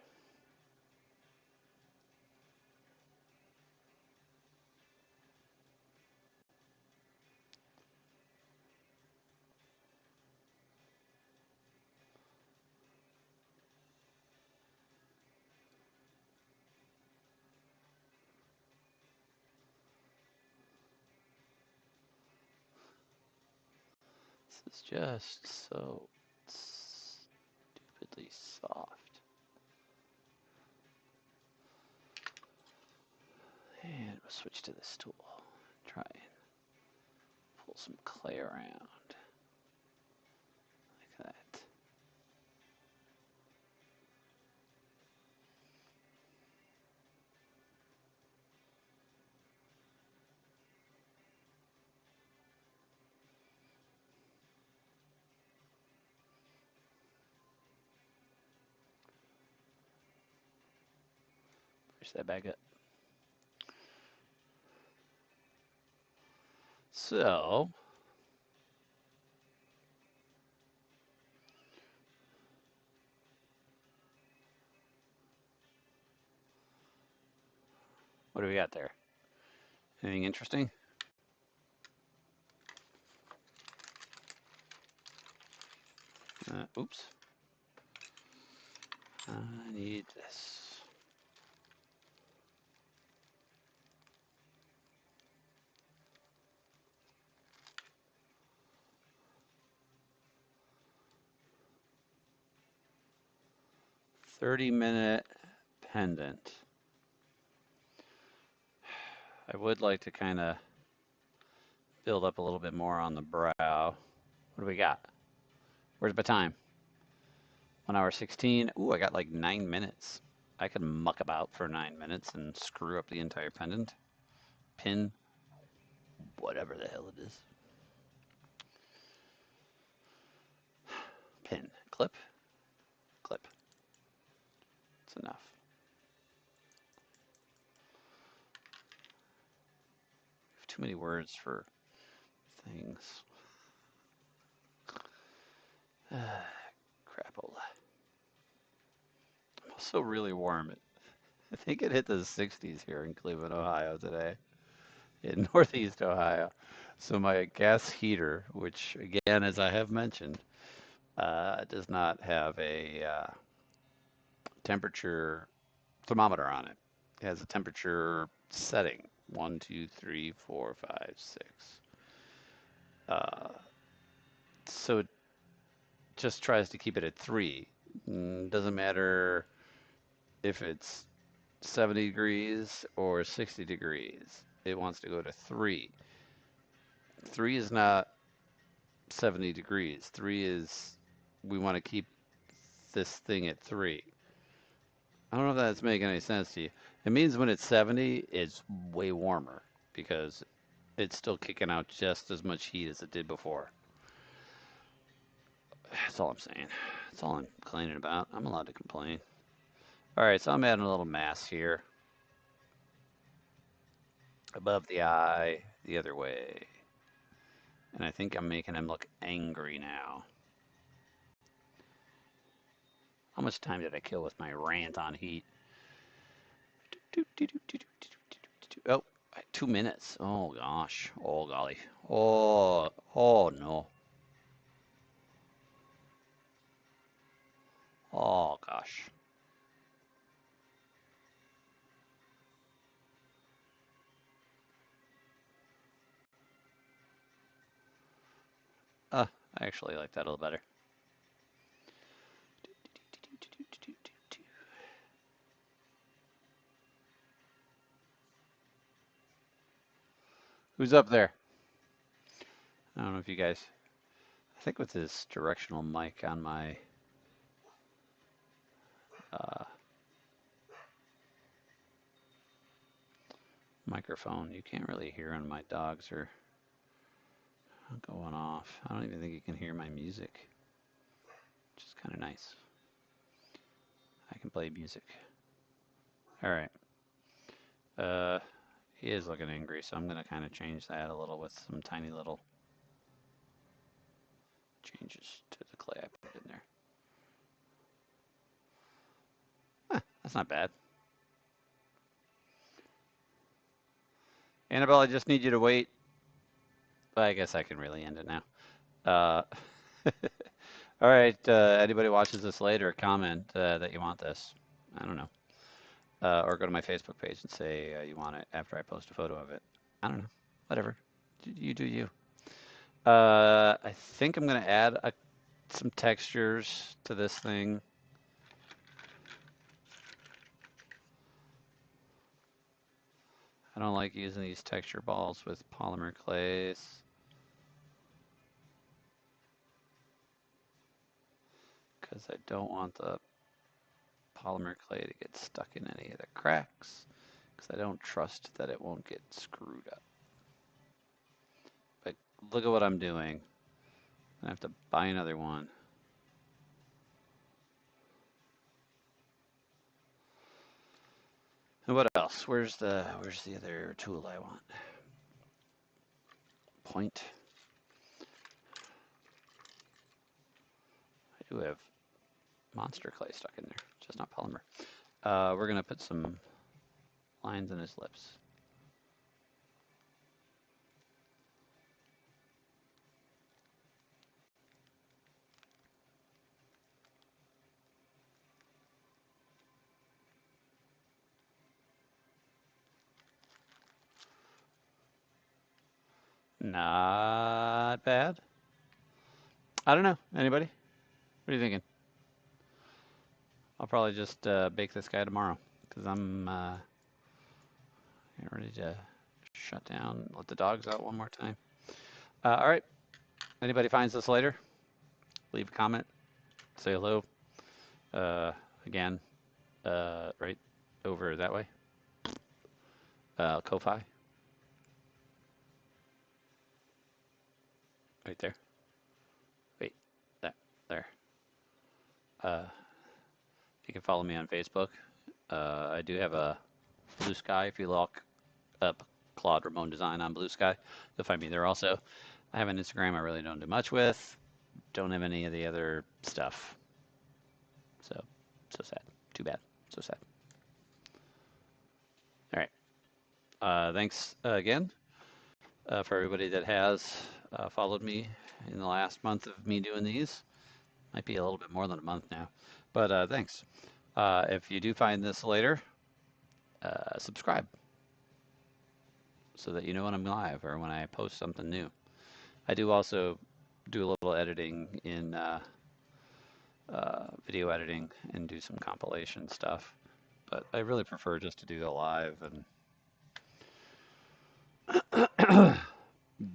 This is just so stupidly soft. And we'll switch to this tool. Try and pull some clay around. Like that. Push that back up. So, what do we got there? Anything interesting? Oops. I need this. "30-minute pendant." I would like to kind of build up a little bit more on the brow. What do we got? Where's my time? 1 hour 16. Ooh, I got like 9 minutes. I could muck about for 9 minutes and screw up the entire pendant. Pin, whatever the hell it is. Pin, clip, clip. It's enough. Too many words for things. Crapola. I'm also really warm. I think it hit the 60s here in Cleveland, Ohio today, in Northeast Ohio. So my gas heater, which again, as I have mentioned, does not have a temperature thermometer on it. It has a temperature setting: 1, 2, 3, 4, 5, 6. So it just tries to keep it at 3. Doesn't matter if it's 70 degrees or 60 degrees. It wants to go to 3. 3 is not 70 degrees. 3 is, we want to keep this thing at 3. I don't know if that's making any sense to you. It means when it's 70, it's way warmer because it's still kicking out just as much heat as it did before. That's all I'm saying. That's all I'm complaining about. I'm allowed to complain. All right, so I'm adding a little mass here. Above the eye, the other way. And I think I'm making him look angry now. How much time did I kill with my rant on heat? Oh, 2 minutes. Oh gosh. Oh golly. Oh no. Oh gosh. I actually like that a little better. Who's up there? I don't know if you guys, I think with this directional mic on my microphone, you can't really hear when my dogs are going off. I don't even think you can hear my music, which is kind of nice. I can play music. All right. He is looking angry, so I'm going to kind of change that a little with some tiny little changes to the clay I put in there. That's not bad. Annabelle, I just need you to wait. I guess I can really end it now. All right, anybody watches this later, comment that you want this. I don't know. Or go to my Facebook page and say you want it after I post a photo of it. I don't know. Whatever. You do you. I think I'm going to add some textures to this thing. I don't like using these texture balls with polymer clays. Because I don't want the polymer clay to get stuck in any of the cracks. Because I don't trust that it won't get screwed up. But look at what I'm doing. I have to buy another one. And what else? Where's the other tool I want? Point. I do have monster clay stuck in there, just not polymer. We're gonna put some lines in his lips. Not bad. I don't know. Anybody? What are you thinking? I'll probably just bake this guy tomorrow because I'm ready to shut down, let the dogs out one more time. All right. Anybody finds this later? Leave a comment. Say hello. Again, right over that way. Ko-Fi. Right there. Wait, that there. You can follow me on Facebook. I do have a Blue Sky. If you look up Claude Raymond Design on Blue Sky, you'll find me there also. I have an Instagram I really don't do much with. Don't have any of the other stuff. So sad. Too bad. So sad. All right. Thanks again for everybody that has followed me in the last month of me doing these. Might be a little bit more than a month now, but thanks. If you do find this later, subscribe so that you know when I'm live or when I post something new. I do also do a little editing in video editing and do some compilation stuff, but I really prefer just to do the live and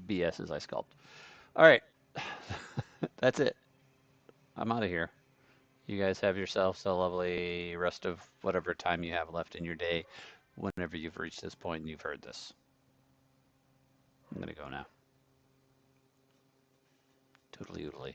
BS as I sculpt. All right, that's it. I'm out of here. You guys have yourselves a lovely rest of whatever time you have left in your day whenever you've reached this point and you've heard this. I'm going to go now. Toodly oodly.